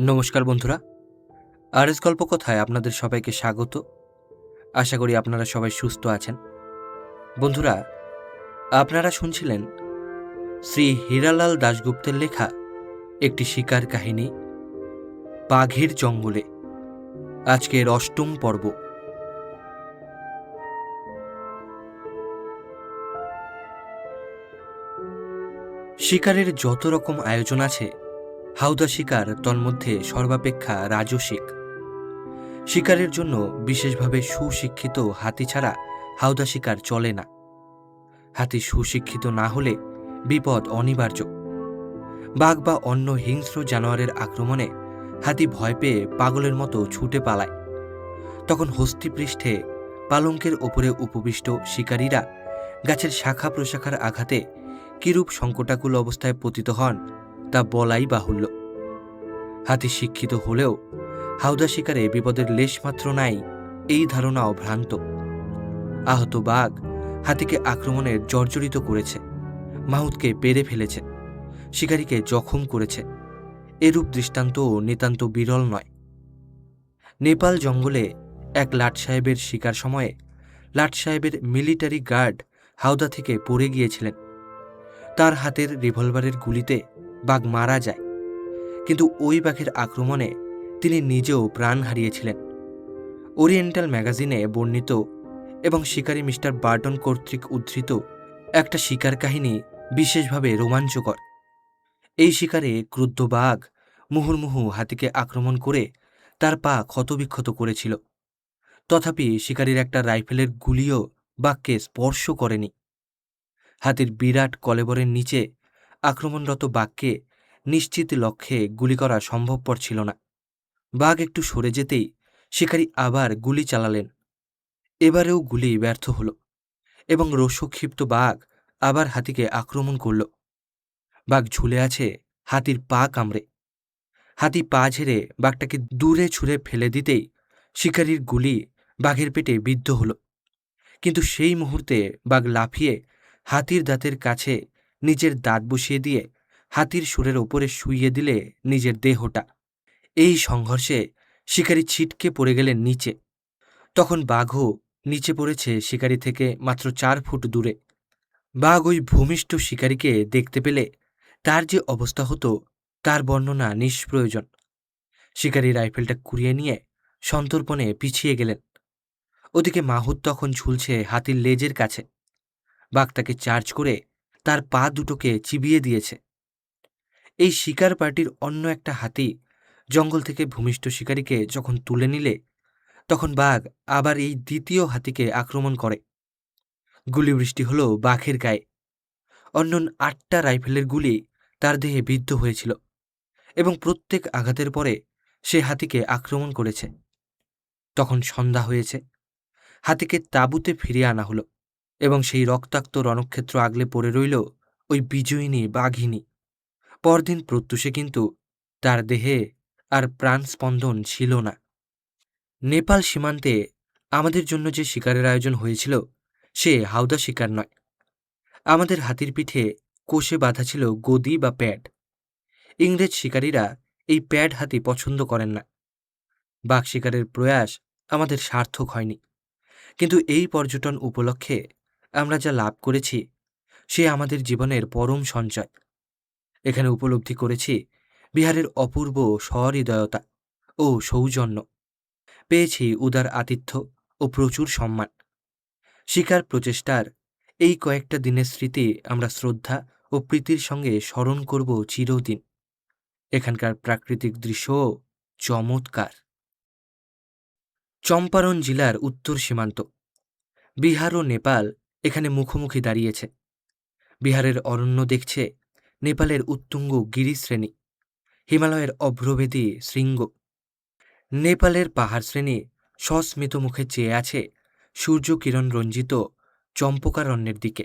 নমস্কার বন্ধুরা, আরএস গল্পকথায় আপনাদের সবাইকে স্বাগত। আশা করি আপনারা সবাই সুস্থ আছেন। বন্ধুরা, আপনারা শুনছিলেন শ্রী হীরালাল দাশগুপ্তের লেখা একটি শিকার কাহিনী, বাঘের জঙ্গলে। আজকের ৮ম পর্ব। শিকারের যত রকম আয়োজন আছে, হাউদা শিকার তন্মধ্যে সর্বাপেক্ষা রাজসিক। শিকারের জন্য বিশেষভাবে সুশিক্ষিত হাতি ছাড়া হাউদা শিকার চলে না। হাতি সুশিক্ষিত না হলে বিপদ অনিবার্য। বাঘ বা অন্য হিংস্র জানোয়ারের আক্রমণে হাতি ভয় পেয়ে পাগলের মতো ছুটে পালায়। তখন হস্তিপৃষ্ঠে পালঙ্কের ওপরে উপবিষ্ট শিকারীরা গাছের শাখা প্রশাখার আঘাতে কিরূপ সংকটাকুল অবস্থায় পতিত হন তা বলাই বাহুল্য। হাতি শিক্ষিত হলেও হাউদা শিকারে বিপদের লেশমাত্র নাই, এই ধারণাও ভ্রান্ত। আহত বাঘ হাতিকে আক্রমণের জর্জরিত করেছে, মাহুতকে পেরে ফেলেছে, শিকারীকে জখম করেছে। এরূপ দৃষ্টান্তও নিতান্ত বিরল নয়। নেপাল জঙ্গলে এক লাট সাহেবের শিকার সময়ে লাট সাহেবের মিলিটারি গার্ড হাওদা থেকে পড়ে গিয়েছিলেন। তার হাতের রিভলভারের গুলিতে বাঘ মারা যায়, কিন্তু ওই বাঘের আক্রমণে তিনি নিজেও প্রাণ হারিয়েছিলেন। ওরিয়েন্টাল ম্যাগাজিনে বর্ণিত এবং শিকারী মিস্টার বার্টন কর্তৃক উদ্ধৃত একটা শিকার কাহিনী বিশেষভাবে রোমাঞ্চকর। এই শিকারে ক্রুদ্ধ বাঘ মুহুর্মুহু হাতিকে আক্রমণ করে তার পা ক্ষতবিক্ষত করেছিল। তথাপি শিকারীর একটা রাইফেলের গুলিও বাঘকে স্পর্শ করেনি। হাতির বিরাট কলেবরের নিচে আক্রমণরত বাঘকে নিশ্চিত লক্ষ্যে গুলি করা সম্ভবপর ছিল না। বাঘ একটু সরে যেতেই শিকারী আবার গুলি চালালেন। এবারেও গুলি ব্যর্থ হল এবং রোষক্ষিপ্ত বাঘ আবার হাতিকে আক্রমণ করল। বাঘ ঝুলে আছে হাতির পা কামড়ে। হাতি পা ঝেড়ে বাঘটাকে দূরে ছুঁড়ে ফেলে দিতেই শিকারীর গুলি বাঘের পেটে বিদ্ধ হল। কিন্তু সেই মুহূর্তে বাঘ লাফিয়ে হাতির দাঁতের কাছে নিজের দাঁত বসিয়ে দিয়ে হাতির সুরের ওপরে শুইয়ে দিলে নিজের দেহটা। এই সংঘর্ষে শিকারী ছিটকে পড়ে গেলেন নিচে। তখন বাঘও নিচে পড়েছে শিকারী থেকে মাত্র 4 ফুট দূরে। বাঘ ওই ভূমিষ্ঠ শিকারীকে দেখতে পেলে তার যে অবস্থা হতো তার বর্ণনা নিষ্প্রয়োজন। শিকারী রাইফেলটা কুড়িয়ে নিয়ে সন্তর্পণে পিছিয়ে গেলেন। ওদিকে মাহুত তখন ঝুলছে হাতির লেজের কাছে। বাঘ তাকে চার্জ করে তার পা দুটোকে চিবিয়ে দিয়েছে। এই শিকার পার্টির অন্য একটা হাতি জঙ্গল থেকে ভূমিষ্ঠ শিকারীকে যখন তুলে নিলে, তখন বাঘ আবার এই দ্বিতীয় হাতিকে আক্রমণ করে। গুলিবৃষ্টি হল বাঘের গায়ে। অন্য 8টা রাইফেলের গুলি তার দেহে বিদ্ধ হয়েছিল এবং প্রত্যেক আঘাতের পরে সে হাতিকে আক্রমণ করেছে। তখন সন্ধ্যা হয়েছে। হাতিকে তাঁবুতে ফিরিয়ে আনা হলো এবং সেই রক্তাক্ত রণক্ষেত্র আগলে পড়ে রইল ওই বিজয়িনী বাঘিনী। পরদিন প্রত্যুষে কিন্তু তার দেহে আর প্রাণস্পন্দন ছিল না। নেপাল সীমান্তে আমাদের জন্য যে শিকারের আয়োজন হয়েছিল সে হাউদা শিকার নয়। আমাদের হাতির পিঠে কোষে বাঁধা ছিল গদি বা প্যাড। ইংরেজ শিকারীরা এই প্যাড হাতি পছন্দ করেন না। বাঘ শিকারের প্রয়াস আমাদের সার্থক হয়নি, কিন্তু এই পর্যটন উপলক্ষে আমরা যা লাভ করেছি সে আমাদের জীবনের পরম সঞ্চয়। এখানে উপলব্ধি করেছি বিহারের অপূর্ব সহৃদয়তা ও সৌজন্য। পেয়েছি উদার আতিথ্য ও প্রচুর সম্মান। শিকার প্রচেষ্টার এই কয়েকটা দিনের স্মৃতি আমরা শ্রদ্ধা ও প্রীতির সঙ্গে স্মরণ করব চিরদিন। এখানকার প্রাকৃতিক দৃশ্যও চমৎকার। চম্পারণ জেলার উত্তর সীমান্ত। বিহার ও নেপাল এখানে মুখোমুখি দাঁড়িয়েছে। বিহারের অরণ্য দেখছে নেপালের উত্তুঙ্গ গিরিশ্রেণী, হিমালয়ের অভ্রভেদী শৃঙ্গ। নেপালের পাহাড় শ্রেণী সস্মিত মুখে চেয়ে আছে সূর্যকিরণ রঞ্জিত চম্পকারণ্যের দিকে।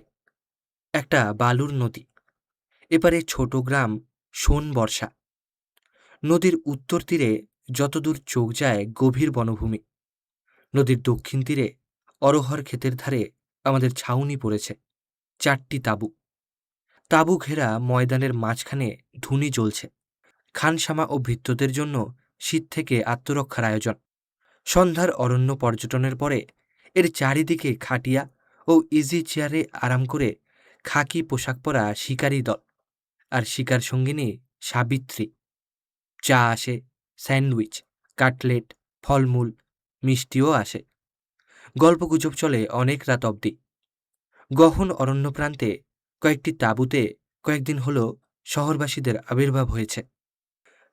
একটা বালুর নদী, এপারে ছোট গ্রাম সোনবর্ষা। নদীর উত্তর তীরে যতদূর চোখ যায় গভীর বনভূমি। নদীর দক্ষিণ তীরে অরহর ক্ষেতের ধারে আমাদের ছাউনি পড়েছে 4টি তাঁবু। তাঁবু ঘেরা ময়দানের মাঝখানে ধুনি জ্বলছে। খানসামা ও ভৃত্যদের জন্য শীত থেকে আত্মরক্ষার আয়োজন। সন্ধ্যার অরণ্য পর্যটনের পরে এর চারিদিকে খাটিয়া ও ইজি চেয়ারে আরাম করে খাকি পোশাক পরা শিকারী দল, আর শিকার সঙ্গিনী সাবিত্রী। চা আসে, স্যান্ডউইচ, কাটলেট, ফলমূল, মিষ্টিও আসে। গল্পগুজব চলে অনেক রাত অবধি। গহন অরণ্য প্রান্তে কয়েকটি তাঁবুতে কয়েকদিন হল শহরবাসীদের আবির্ভাব হয়েছে।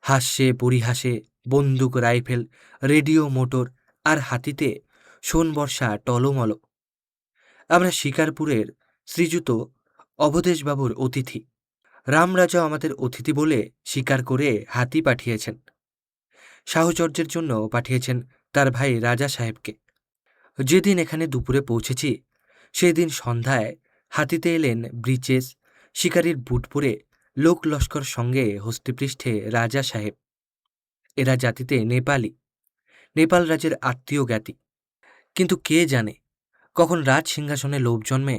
হাস্যে পরিহাসে, বন্দুক রাইফেল, রেডিও মোটর আর হাতিতে সোনবর্ষা টলমল। আমরা শিকারপুরের শ্রীযুত অবধেশবাবুর অতিথি। রামরাজা আমাদের অতিথি বলে স্বীকার করে হাতি পাঠিয়েছেন। সাহচর্যের জন্য পাঠিয়েছেন তার ভাই রাজা সাহেবকে। যেদিন এখানে দুপুরে পৌঁছেছি সেদিন সন্ধ্যায় হাতিতে এলেন ব্রিচেস, শিকারীর বুট পরে লোক লস্কর সঙ্গে হস্তিপৃষ্ঠে রাজা সাহেব। এরা জাতিতে নেপালি, নেপাল রাজের আত্মীয় জ্ঞাতি। কিন্তু কে জানে কখন রাজ সিংহাসনে লোভ জন্মে,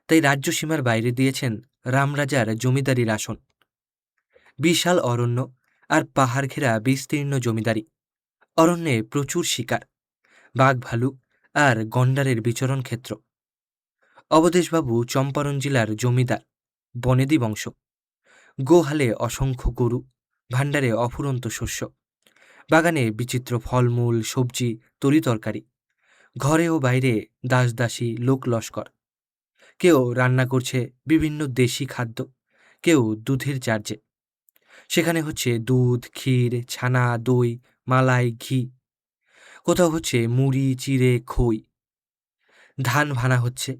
তাই রাজ্যসীমার বাইরে দিয়েছেন রামরাজার জমিদারির আসন। বিশাল অরণ্য আর পাহাড় ঘেরা বিস্তীর্ণ জমিদারি। অরণ্যে প্রচুর শিকার, বাঘ ভালুক আর গন্ডারের বিচরণ ক্ষেত্র। অবধেশবাবু চম্পারণ জেলার জমিদার, বনেদি বংশ। গোহালে অসংখ্য গরু, ভাণ্ডারে অফুরন্ত শস্য, বাগানে বিচিত্র ফলমূল, সবজি, তরিতরকারি। ঘরে ও বাইরে দাসদাসী, লোক লস্কর। কেউ রান্না করছে বিভিন্ন দেশি খাদ্য, কেউ দুধের চার্জে। সেখানে হচ্ছে দুধ, ক্ষীর, ছানা, দই, মালাই, ঘি। কোথাও হচ্ছে মুড়ি, চিড়ে, খই। ধান ভানা হচ্ছে,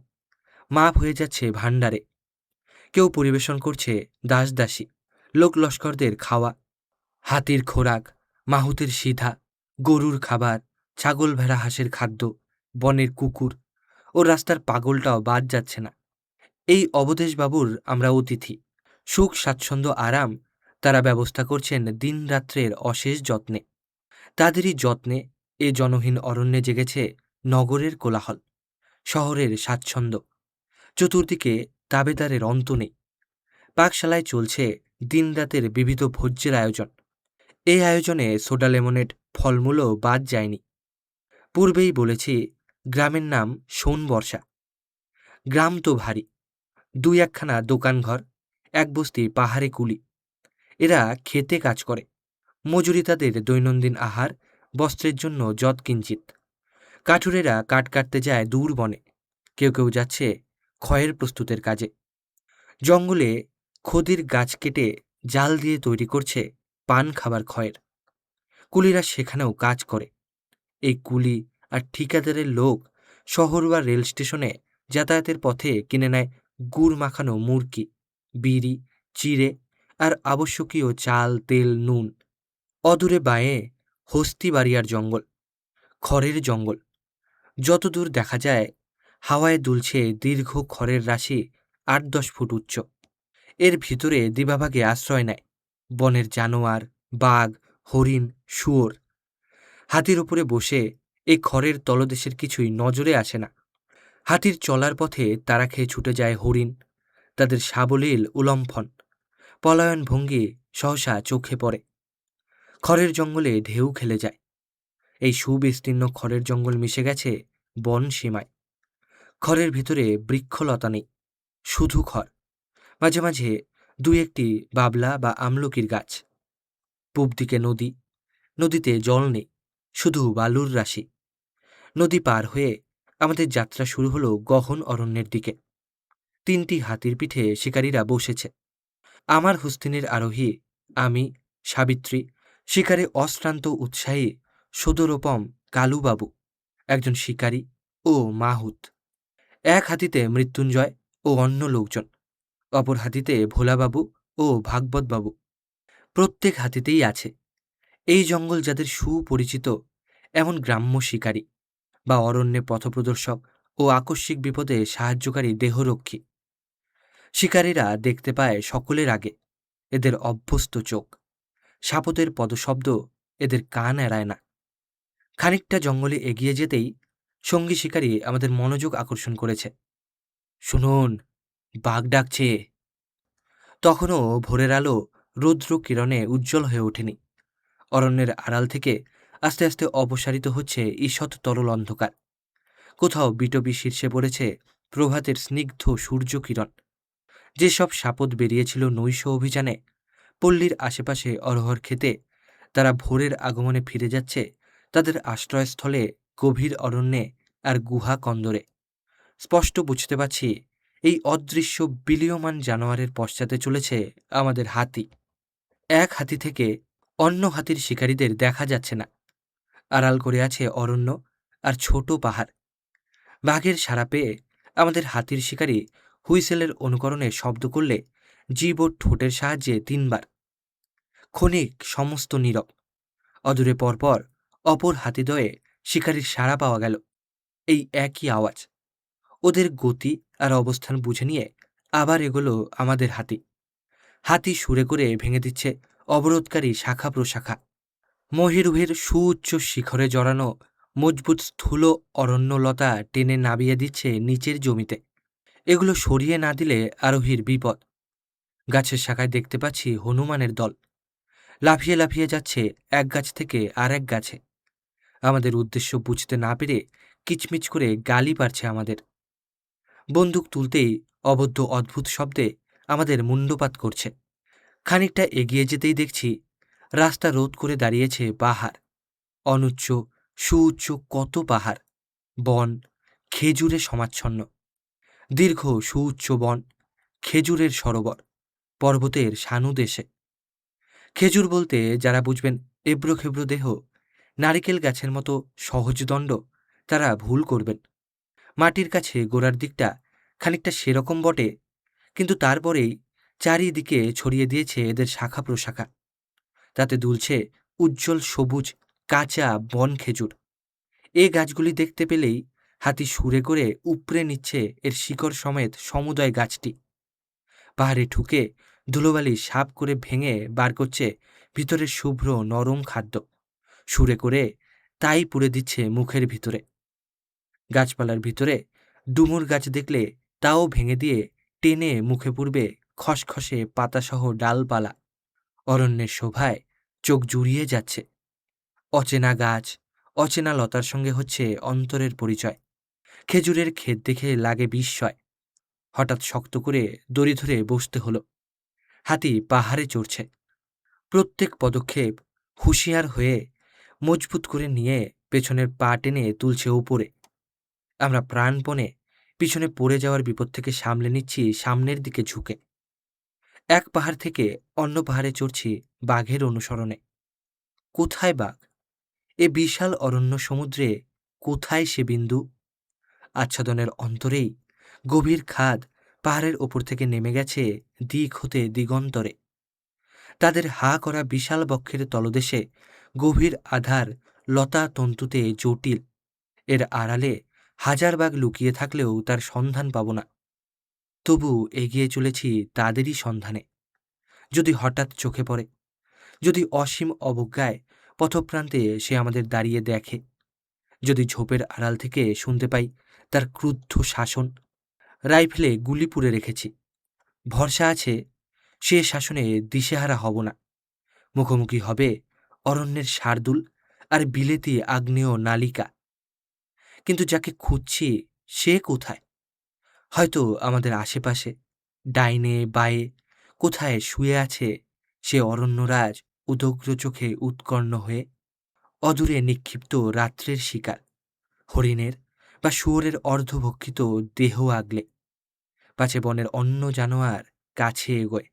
মাপ হয়ে যাচ্ছে ভাণ্ডারে। কেউ পরিবেশন করছে দাসদাসী, লোক লস্করদের খাওয়া। হাতির খোরাক, মাহুতের সিধা, গরুর খাবার, ছাগল ভেড়া হাঁসের খাদ্য, বনের কুকুর ও রাস্তার পাগলটাও বাদ যাচ্ছে না। এই অবধেশবাবুর আমরা অতিথি। সুখ স্বাচ্ছন্দ্য আরাম তারা ব্যবস্থা করছেন দিন রাত্রের অশেষ যত্নে। তাদেরই যত্নে এ জনহীন অরণ্যে জেগেছে নগরের কোলাহল, শহরের স্বাচ্ছন্দ্য। চতুর্দিকে তাবেদারের অন্ত নেই। পাকশালায় চলছে দিনরাতের বিবিধ ভোজ্যের আয়োজন। এই আয়োজনে সোডা লেমনেড, ফলমূলও বাদ যায়নি। পূর্বেই বলেছি গ্রামের নাম সোনবর্ষা। গ্রাম তো ভারী, দুই একখানা দোকানঘর, এক বস্তি পাহাড়ে কুলি। এরা খেতে কাজ করে, মজুরি তাদের দৈনন্দিন আহার, বস্ত্রের জন্য যৎ কিঞ্চিত। কাঠুরেরা কাঠ কাটতে যায় দূর বনে, কেউ কেউ যাচ্ছে খয়ের প্রস্তুতের কাজে। জঙ্গলে খদির গাছ কেটে জাল দিয়ে তৈরি করছে পান খাবার খয়ের। কুলিরা সেখানেও কাজ করে। এই কুলি আর ঠিকাদারের লোক শহর বা রেল স্টেশনে যাতায়াতের পথে কিনে নেয় গুড় মাখানো মুরকি, বিড়ি, চিড়ে আর আবশ্যকীয় চাল, তেল, নুন। অদূরে বাঁয়ে হস্তিবাড়িয়ার জঙ্গল, খড়ের জঙ্গল। যতদূর দেখা যায় হাওয়ায় দুলছে দীর্ঘ খড়ের রাশি ৮-১০ ফুট উচ্চ। এর ভিতরে দিবাভাগে আশ্রয় নেয় বনের জানোয়ার, বাঘ, হরিণ, শুয়োর। হাতির উপরে বসে এই খড়ের তলদেশের কিছুই নজরে আসে না। হাতির চলার পথে তারা খেয়ে ছুটে যায় হরিণ, তাদের সাবলীল উলম্ফন, পলায়ন ভঙ্গি সহসা চোখে পড়ে। খড়ের জঙ্গলে ঢেউ খেলে যায়। এই সুবিস্তীর্ণ খড়ের জঙ্গল মিশে গেছে বন সীমায়। খড়ের ভিতরে বৃক্ষলতা নেই, শুধু খড়, মাঝে মাঝে দুই একটি বাবলা বা আমলকির গাছ। পূব দিকে নদী, নদীতে জল নেই, শুধু বালুর রাশি। নদী পার হয়ে আমাদের যাত্রা শুরু হলো গহন অরণ্যের দিকে। ৩টি হাতির পিঠে শিকারীরা বসেছে। আমার হস্তিনের আরোহী আমি, সাবিত্রী, শিকারে অশ্রান্ত উৎসাহী সদরোপম কালুবাবু, একজন শিকারী ও মাহুত। এক হাতিতে মৃত্যুঞ্জয় ও অন্য লোকজন, অপর হাতিতে ভোলাবাবু ও ভাগবতবাবু। প্রত্যেক হাতিতেই আছে এই জঙ্গল যাদের সুপরিচিত এমন গ্রাম্য শিকারী বা অরণ্যে পথপ্রদর্শক ও আকস্মিক বিপদে সাহায্যকারী দেহরক্ষী। শিকারীরা দেখতে পায় সকলের আগে, এদের অভ্যস্ত চোখ, সাপদের পদশব্দ এদের কান এড়ায় না। খানিকটা জঙ্গলে এগিয়ে যেতেই সঙ্গী শিকারী আমাদের মনোযোগ আকর্ষণ করেছে। শুনুন, বাঘ ডাকছে। তখনও ভোরের আলো রৌদ্র কিরণে উজ্জ্বল হয়ে ওঠেনি। অরণ্যের আড়াল থেকে আস্তে আস্তে অপসারিত হচ্ছে ঈষৎ তরল অন্ধকার। কোথাও বিটবি শীর্ষে পড়েছে প্রভাতের স্নিগ্ধ সূর্যকিরণ। যেসব সাপদ বেরিয়েছিল নৈশ অভিযানে, পল্লীর আশেপাশে অরহর খেতে তারা ভোরের আগমনে ফিরে যাচ্ছে তাদের আশ্রয়স্থলে, গভীর অরণ্যে আর গুহা কন্দরে। স্পষ্ট বুঝতে পারছি এই অদৃশ্য বিলীয়মান জানোয়ারের পশ্চাতে চলেছে আমাদের হাতি। এক হাতি থেকে অন্য হাতির শিকারীদের দেখা যাচ্ছে না। আড়াল করে আছে অরণ্য আর ছোট পাহাড়। বাঘের সাড়া পেয়ে আমাদের হাতির শিকারী হুইসেলের অনুকরণে শব্দ করলে জিভ ও ঠোঁটের সাহায্যে 3 বার। ক্ষণিক সমস্ত নীরব। অদূরে পরপর অপর হাতিদ্বয়ে শিকারীর সাড়া পাওয়া গেল। এই একই আওয়াজ। ওদের গতি আর অবস্থান বুঝে নিয়ে আবার এগোলো আমাদের হাতি। হাতি সুরে করে ভেঙে দিচ্ছে অবরোধকারী শাখা প্রশাখা। মহিরুহের সুউচ্চ শিখরে জড়ানো মজবুত স্থূল অরণ্যলতা টেনে নামিয়ে দিচ্ছে নিচের জমিতে। এগুলো সরিয়ে না দিলে আরোহীর বিপদ। গাছের শাখায় দেখতে পাচ্ছি হনুমানের দল। লাফিয়ে লাফিয়ে যাচ্ছে এক গাছ থেকে আর এক গাছে। আমাদের উদ্দেশ্য বুঝতে না পেরে কিচমিচ করে গালি পারছে আমাদের। বন্দুক তুলতেই অবদ্ধ অদ্ভুত শব্দে আমাদের মুণ্ডপাত করছে। খানিকটা এগিয়ে যেতেই দেখছি রাস্তা রোধ করে দাঁড়িয়েছে পাহাড়। অনুচ্চ সুউচ্চ কত পাহাড়, বন খেজুরে সমাচ্ছন্ন। দীর্ঘ সুউচ্চ বন, খেজুরের সরোবর, পর্বতের সানুদেশে। খেজুর বলতে যারা বুঝবেন এবড়োখেবড়ো দেহ, নারিকেল গাছের মতো সহজদণ্ড, তারা ভুল করবেন। মাটির কাছে গোড়ার দিকটা খানিকটা সেরকম বটে, কিন্তু তারপরেই চারিদিকে ছড়িয়ে দিয়েছে এদের শাখা প্রশাখা। তাতে দুলছে উজ্জ্বল সবুজ কাঁচা বন খেজুর। এ গাছগুলি দেখতে পেলেই হাতি সুরে করে উপড়ে নিচ্ছে এর শিকড় সমেত সমুদয় গাছটি। পাহাড়ে ঠুকে ধুলোবালি সাপ করে ভেঙে বার করছে ভিতরের শুভ্র নরম খাদ্য। সুরে করে তাই পুড়ে দিচ্ছে মুখের ভিতরে। গাছপালার ভিতরে ডুমুর গাছ দেখলে তাও ভেঙে দিয়ে টেনে মুখে পুরবে খসখসে পাতাসহ ডালপালা। অরণ্যের শোভায় চোখ জুড়িয়ে যাচ্ছে। অচেনা গাছ, অচেনা লতার সঙ্গে হচ্ছে অন্তরের পরিচয়। খেজুরের ক্ষেত দেখে লাগে বিস্ময়। হঠাৎ শক্ত করে দড়ি ধরে বসতে হলো। হাতি পাহাড়ে চড়ছে। প্রত্যেক পদক্ষেপ হুঁশিয়ার হয়ে মজবুত করে নিয়ে পেছনের পা টেনে তুলছে উপরে। আমরা প্রাণপণে পিছনে পড়ে যাওয়ার বিপদ থেকে সামলে নিচ্ছি সামনের দিকে ঝুঁকে। এক পাহাড় থেকে অন্য পাহাড়ে চড়ছি বাঘের অনুসরণে। কোথায় বাঘ? এ বিশাল অরণ্য সমুদ্রে কোথায় সে বিন্দু? আচ্ছাদনের অন্তরেই গভীর খাদ পাহাড়ের ওপর থেকে নেমে গেছে দিক হতে দিগন্তরে। তাদের হা করা বিশাল বক্ষের তলদেশে গভীর আধার লতা তন্তুতে জটিল। এর আড়ালে হাজার বাঘ লুকিয়ে থাকলেও তার সন্ধান পাব না। তবু এগিয়ে চলেছি তাদেরই সন্ধানে। যদি হঠাৎ চোখে পড়ে, যদি অসীম অবজ্ঞায় পথপ্রান্তে সে আমাদের দাঁড়িয়ে দেখে, যদি ঝোপের আড়াল থেকে শুনতে পাই তার ক্রুদ্ধ শাসন। রাইফেলে গুলি পুড়ে রেখেছি, ভরসা আছে সে শাসনে দিশেহারা হব না। মুখোমুখি হবে অরণ্যের শার্দুল আর বিলেতি আগ্নেয় নালিকা। কিন্তু যাকে খুঁজছি সে কোথায়? হয়তো আমাদের আশেপাশে, ডাইনে বায়ে কোথায় শুয়ে আছে সে অরণ্যরাজ, উদগ্র চোখে উৎকর্ণ হয়ে। অদূরে নিক্ষিপ্ত রাত্রের শিকার, হরিণের বা শুয়োরের অর্ধভক্ষিত দেহ আগলে। পাছে বনের অন্য জানোয়ার কাছে এগোয়।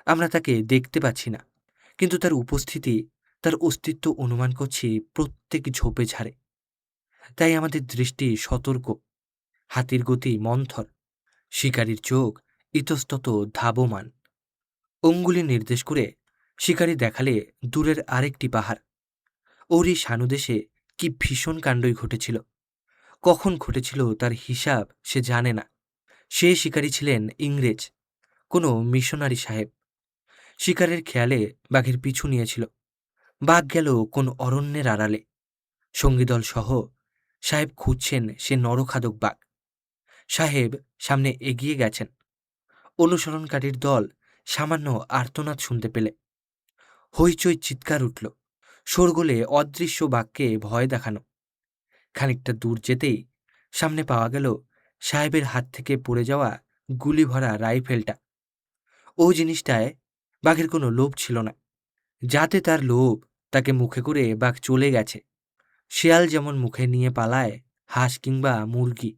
আমরা তাকে দেখতে পাচ্ছি না, কিন্তু তার উপস্থিতি, তার অস্তিত্ব অনুমান করছি প্রত্যেক ঝোপে ঝাড়ে। তাই আমাদের দৃষ্টি সতর্ক, হাতির গতি মন্থর, শিকারীর চোখ ইতস্তত ধাবমান। অঙ্গুলি নির্দেশ করে শিকারী দেখালে দূরের আরেকটি পাহাড়। ওরই সানুদেশে কি ভীষণ কাণ্ডই ঘটেছিল। কখন ঘটেছিল তার হিসাব সে জানে না। সে শিকারী ছিলেন ইংরেজ, কোনো মিশনারি সাহেব। শিকারের খেয়ালে বাঘের পিছু নিয়েছিল। বাঘ গেল কোন অরণ্যের আড়ালে। সঙ্গীদল সহ সাহেব খুঁজছেন সে নরখাদক বাঘ। সাহেব সামনে এগিয়ে গেছেন। অনুসরণকারীর দল সামান্য আর্তনাদ শুনতে পেলে। হইচই চিৎকার উঠল, শোরগোলে অদৃশ্য বাক্যে ভয় দেখানো। খানিকটা দূর যেতেই সামনে পাওয়া গেল সাহেবের হাত থেকে পড়ে যাওয়া গুলি ভরা রাইফেলটা। ও জিনিসটায় বাঘের কোনো লোভ ছিল না। যাতে তার লোভ তাকে মুখে করে বাঘ চলে গেছে, শেয়াল যেমন মুখে নিয়ে পালায় হাঁস কিংবা মুরগি।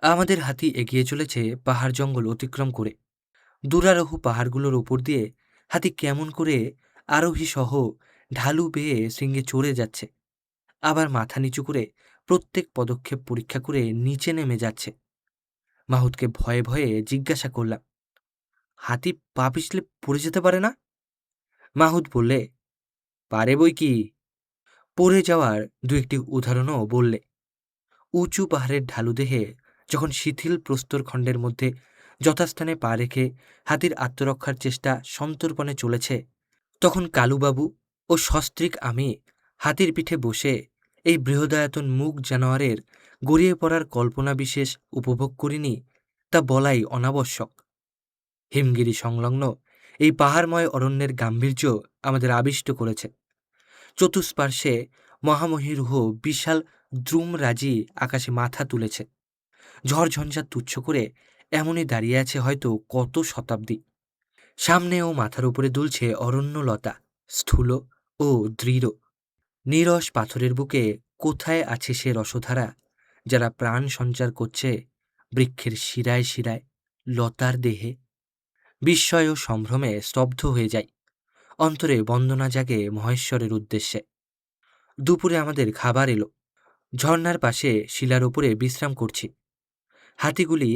আমাদের হাতি এগিয়ে চলেছে পাহাড় জঙ্গল অতিক্রম করে। দূরারোহ পাহাড়গুলোর ওপর দিয়ে হাতি কেমন করে আরোহী সহ ঢালু বেয়ে শৃঙ্গে চড়ে যাচ্ছে, আবার মাথা নিচু করে প্রত্যেক পদক্ষেপ পরীক্ষা করে নিচে নেমে যাচ্ছে। মাহুতকে ভয়ে ভয়ে জিজ্ঞাসা করলাম, হাতি পা পিছলে পড়ে যেতে পারে না? মাহুত বললে, পারে বই কি। পড়ে যাওয়ার দু একটি উদাহরণও বললে। উঁচু পাহাড়ের ঢালু দেহে যখন শিথিল প্রস্তরখণ্ডের মধ্যে যথাস্থানে পা রেখে হাতির আত্মরক্ষার চেষ্টা সন্তর্পণে চলেছে, তখন কালুবাবু ও সস্ত্রীক আমি হাতির পিঠে বসে এই বৃহদায়তন মুখ জানোয়ারের গড়িয়ে পড়ার কল্পনা বিশেষ উপভোগ করিনি তা বলাই অনাবশ্যক। হিমগিরি সংলগ্ন এই পাহাড়ময় অরণ্যের গাম্ভীর্য আমাদের আবিষ্ট করেছে। চতুষ্পার্শ্বে মহামহিরুহ বিশাল দ্রুমরাজি আকাশে মাথা তুলেছে, ঝড়ঝঞ্ঝা তুচ্ছ করে এমনই দাঁড়িয়ে আছে হয়তো কত শতাব্দী। সামনে ও মাথার উপরে দুলছে অরণ্যলতা, স্থূল ও দৃঢ়। নীরস পাথরের বুকে কোথায় আছে সে রসধারা যারা প্রাণ সঞ্চার করছে বৃক্ষের শিরায় শিরায়, লতার দেহে? বিস্ময় ও সম্ভ্রমে স্তব্ধ হয়ে যায়, অন্তরে বন্দনা জাগে মহেশ্বরের উদ্দেশ্যে। দুপুরে আমাদের খাবার এলো। ঝর্নার পাশে শিলার ওপরে বিশ্রাম করছি। হাতিগুলি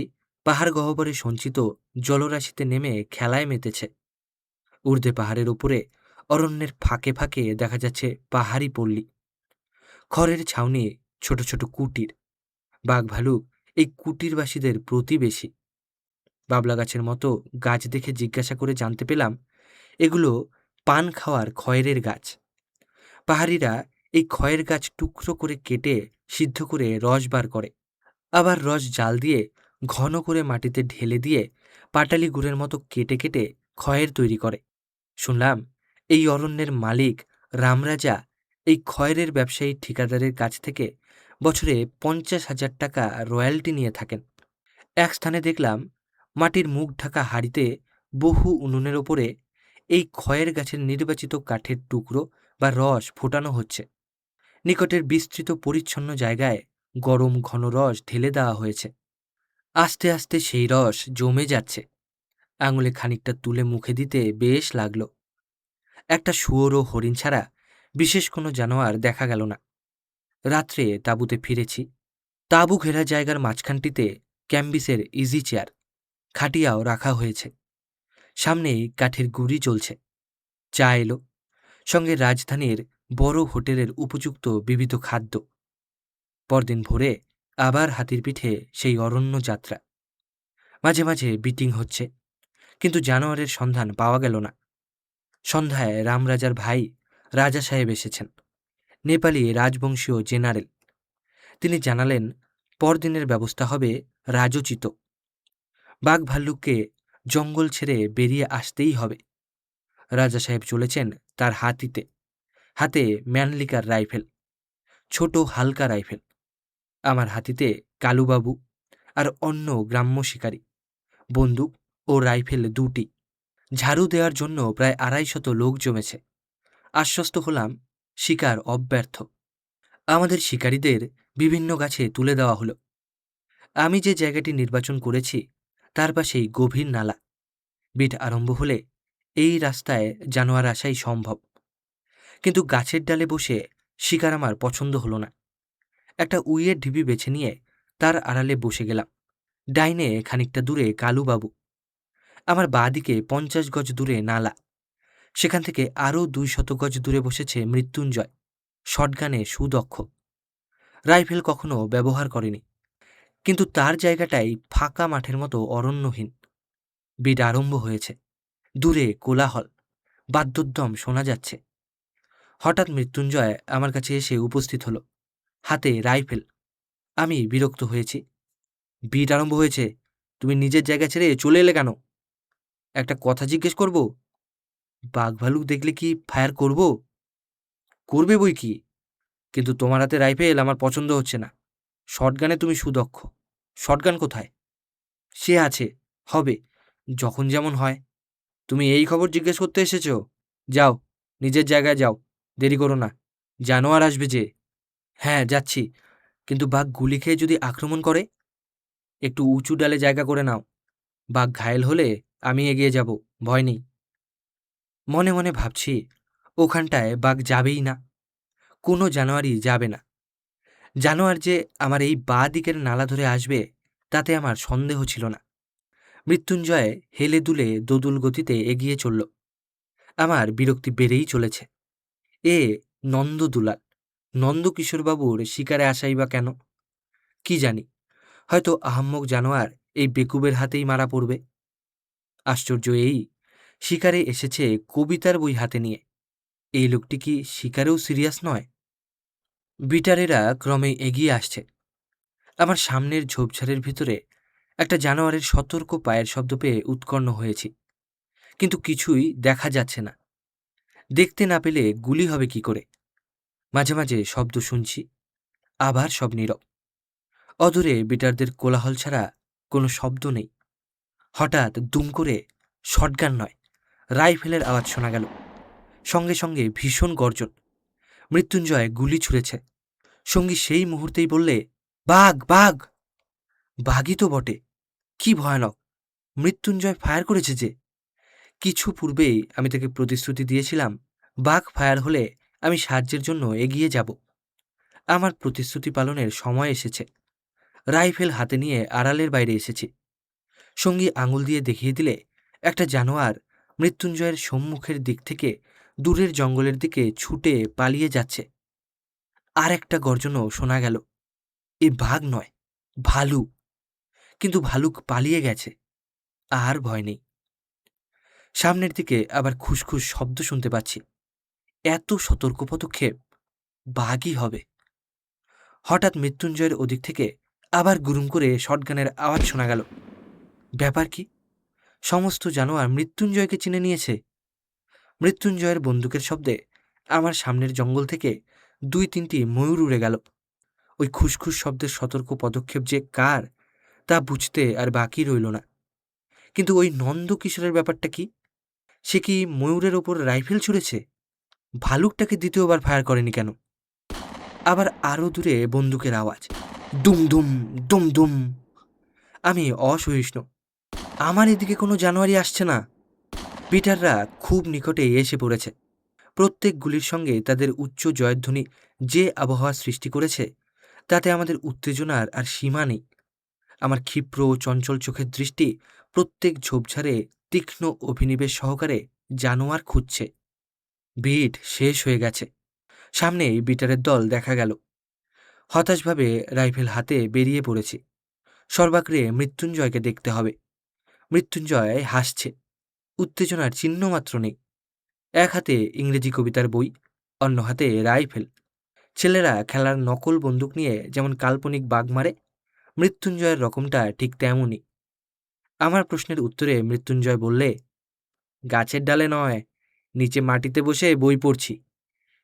পাহাড় গহ্বরে সঞ্চিত জলরাশিতে নেমে খেলায় মেতেছে। ঊর্ধ্বে পাহাড়ের ওপরে অরণ্যের ফাঁকে ফাঁকে দেখা যাচ্ছে পাহাড়ি পল্লী, খড়ের ছাউনি, ছোট ছোট কুটির। বাঘ ভালুক এই কুটিরবাসীদের প্রতিবেশী। বাবলা গাছের মতো গাছ দেখে জিজ্ঞাসা করে জানতে পেলাম এগুলো পান খাওয়ার খয়েরের গাছ। পাহাড়িরা এই খয়ের গাছ টুকরো করে কেটে সিদ্ধ করে রস বার করে, আবার রস জাল দিয়ে ঘন করে মাটিতে ঢেলে দিয়ে পাটালি গুড়ের মতো কেটে কেটে খয়ের তৈরি করে। শুনলাম এই অরণ্যের মালিক রামরাজা এই খয়েরের ব্যবসায়ী ঠিকাদারের কাছ থেকে বছরে 50,000 টাকা রয়্যালটি নিয়ে থাকেন। এক স্থানে দেখলাম মাটির মুখ ঢাকা হাঁড়িতে বহু উনুনের ওপরে এই খয়ের গাছের নির্বাচিত কাঠের টুকরো বা রস ফোটানো হচ্ছে। নিকটের বিস্তৃত পরিচ্ছন্ন জায়গায় গরম ঘন রস ঢেলে দেওয়া হয়েছে। আস্তে আস্তে সেই রস জমে যাচ্ছে। আঙুলে খানিকটা তুলে মুখে দিতে বেশ লাগলো। একটা শুয়োর ও হরিণ ছাড়া বিশেষ কোনো জানোয়ার দেখা গেল না। রাত্রে তাঁবুতে ফিরেছি। তাঁবু ঘেরা জায়গার মাঝখানটিতে ক্যাম্বিসের ইজি চেয়ার, খাটিয়াও রাখা হয়েছে। সামনেই কাঠের গুঁড়ি চলছে। চা এলো, সঙ্গে রাজধানীর বড় হোটেলের উপযুক্ত বিবিধ খাদ্য। পরদিন ভোরে আবার হাতির পিঠে সেই অরণ্য যাত্রা। মাঝে মাঝে বিটিং হচ্ছে, কিন্তু জানোয়ারের সন্ধান পাওয়া গেল না। সন্ধ্যায় রামরাজার ভাই রাজা সাহেব এসেছেন, নেপালি রাজবংশীয় জেনারেল। তিনি জানালেন পরদিনের ব্যবস্থা হবে রাজোচিত। বাঘ ভাল্লুককে জঙ্গল ছেড়ে বেরিয়ে আসতেই হবে। রাজা সাহেব চলেছেন তার হাতিতে, হাতে ম্যানলিকার রাইফেল, ছোট হালকা রাইফেল। আমার হাতিতে কালুবাবু আর অন্য গ্রাম্য শিকারী, বন্দুক ও রাইফেল দুটি। ঝাড়ু দেওয়ার জন্য প্রায় 250 লোক জমেছে। আশ্বস্ত হলাম শিকার অব্যর্থ। আমাদের শিকারীদের বিভিন্ন গাছে তুলে দেওয়া হলো। আমি যে জায়গাটি নির্বাচন করেছি তার পাশেই গভীর নালা। বিট আরম্ভ হলে এই রাস্তায় জানোয়ার আসাই সম্ভব। কিন্তু গাছের ডালে বসে শিকার আমার পছন্দ হলো না। একটা উইয়ের ঢিবি বেছে নিয়ে তার আড়ালে বসে গেলাম। ডাইনে খানিকটা দূরে কালুবাবু, আমার বাঁ দিকে 50 গজ দূরে নালা। সেখান থেকে আরও 200 গজ দূরে বসেছে মৃত্যুঞ্জয়, শটগানে সুদক্ষ। রাইফেল কখনো ব্যবহার করেনি, কিন্তু তার জায়গাটাই ফাঁকা মাঠের মতো অরণ্যহীন। বিড আরম্ভ হয়েছে। দূরে কোলাহল, বাদ্যোদ্যম শোনা যাচ্ছে। হঠাৎ মৃত্যুঞ্জয় আমার কাছে এসে উপস্থিত হলো, হাতে রাইফেল। আমি বিরক্ত হয়েছি। বিট আরম্ভ হয়েছে, তুমি নিজের জায়গা ছেড়ে চলে এলে কেন? একটা কথা জিজ্ঞেস করব? বাঘ ভালুক দেখলে কি ফায়ার করব? করবে বই কি, কিন্তু তোমার হাতে রাইফেল আমার পছন্দ হচ্ছে না। শটগানে তুমি সুদক্ষ। শটগান কোথায়? সে আছে, হবে, যখন যেমন হয়। তুমি এই খবর জিজ্ঞেস করতে এসেছো? যাও, নিজের জায়গায় যাও, দেরি করো না, জানোয়ার আসবে যে। হ্যাঁ, যাচ্ছি, কিন্তু বাঘ গুলি খেয়ে যদি আক্রমণ করে? একটু উঁচু ডালে জায়গা করে নাও। বাঘ ঘায়েল হলে আমি এগিয়ে যাব, ভয় নেই। মনে মনে ভাবছি, ওখানটায় বাঘ যাবেই না, কোনো জানোয়ারই যাবে না। জানোয়ার যে আমার এই বাঁ দিকের নালা ধরে আসবে, তাতে আমার সন্দেহ ছিল না। মৃত্যুঞ্জয় হেলে দুলে দোদুল গতিতে এগিয়ে চলল। আমার বিরক্তি বেড়েই চলেছে। এ নন্দদুলাল, নন্দকিশোরবাবুর শিকারে আসাই বা কেন? কি জানি, হয়তো আহাম্মক জানোয়ার এই বেকুবের হাতেই মারা পড়বে। আশ্চর্য এই, শিকারে এসেছে কবিতার বই হাতে নিয়ে। এই লোকটি কি শিকারেও সিরিয়াস নয়? বিটারেরা ক্রমে এগিয়ে আসছে। আমার সামনের ঝোপঝাড়ের ভিতরে একটা জানোয়ারের সতর্ক পায়ের শব্দ পেয়ে উৎকণ্ঠ হয়েছি, কিন্তু কিছুই দেখা যাচ্ছে না। দেখতে না পেলে গুলি হবে কি করে? মাঝে মাঝে শব্দ শুনছি, আবার সব নীরব। অদূরে বিটারদের কোলাহল ছাড়া কোনো শব্দ নেই। হঠাৎ দুম করে, শটগান নয়, রাইফেলের আওয়াজ শোনা গেল। সঙ্গে সঙ্গে ভীষণ গর্জন। মৃত্যুঞ্জয় গুলি ছুঁড়েছে। সঙ্গী সেই মুহূর্তেই বললে, বাঘ, বাঘ! বাঘই তো বটে। কি ভয়ানক! মৃত্যুঞ্জয় ফায়ার করেছে যে। কিছু পূর্বেই আমি তাকে প্রতিশ্রুতি দিয়েছিলাম, বাঘ ফায়ার হলে আমি সাহায্যের জন্য এগিয়ে যাব। আমার প্রতিশ্রুতি পালনের সময় এসেছে। রাইফেল হাতে নিয়ে আড়ালের বাইরে এসেছি। সঙ্গী আঙুল দিয়ে দেখিয়ে দিলে একটা জানোয়ার মৃত্যুঞ্জয়ের সম্মুখের দিক থেকে দূরের জঙ্গলের দিকে ছুটে পালিয়ে যাচ্ছে। আর একটা গর্জনও শোনা গেল। এ বাঘ নয়, ভালুক। কিন্তু ভালুক পালিয়ে গেছে, আর ভয় নেই। সামনের দিকে আবার খুসখুস শব্দ শুনতে পাচ্ছি। এত সতর্ক পদক্ষেপ, বাঘই হবে। হঠাৎ মৃত্যুঞ্জয়ের ওদিক থেকে আবার গুরুম করে শটগানের আওয়াজ শোনা গেল। ব্যাপার কি? সমস্ত জানোয়ার মৃত্যুঞ্জয়কে চিনে নিয়েছে। মৃত্যুঞ্জয়ের বন্দুকের শব্দে আমার সামনের জঙ্গল থেকে 2-3টি ময়ূর উড়ে গেল। ওই খুসখুস শব্দের সতর্ক পদক্ষেপ যে কার, তা বুঝতে আর বাকি রইল না। কিন্তু ওই নন্দকিশোরের ব্যাপারটা কি? সে কি ময়ূরের ওপর রাইফেল ছুঁড়েছে? ভালুকটাকে দ্বিতীয়বার ফায়ার করেনি কেন? আবার আরও দূরে বন্দুকের আওয়াজ, দুম দুম, দুম দুম। আমি অসহিষ্ণু। আমার এদিকে কোনো জানোয়ারই আসছে না। পিটাররা খুব নিকটে এসে পড়েছে। প্রত্যেক গুলির সঙ্গে তাদের উচ্চ জয়ধ্বনি যে আবহাওয়া সৃষ্টি করেছে, তাতে আমাদের উত্তেজনার আর সীমা নেই। আমার ক্ষিপ্র ও চঞ্চল চোখের দৃষ্টি প্রত্যেক ঝোপঝাড়ে তীক্ষ্ণ অভিনিবেশ সহকারে জানোয়ার খুঁজছে। ভিড় শেষ হয়ে গেছে। সামনেই বিটারের দল দেখা গেল। হতাশভাবে রাইফেল হাতে বেরিয়ে পড়েছি। সর্বাগ্রে মৃত্যুঞ্জয়কে দেখতে হবে। মৃত্যুঞ্জয় হাসছে, উত্তেজনার চিহ্নমাত্র নেই। এক হাতে ইংরেজি কবিতার বই, অন্য হাতে রাইফেল। ছেলেরা খেলার নকল বন্দুক নিয়ে যেমন কাল্পনিক বাঘ মারে, মৃত্যুঞ্জয়ের রকমটা ঠিক তেমনই। আমার প্রশ্নের উত্তরে মৃত্যুঞ্জয় বললে, গাছের ডালে নয়, নিচে মাটিতে বসে বই পড়ছি।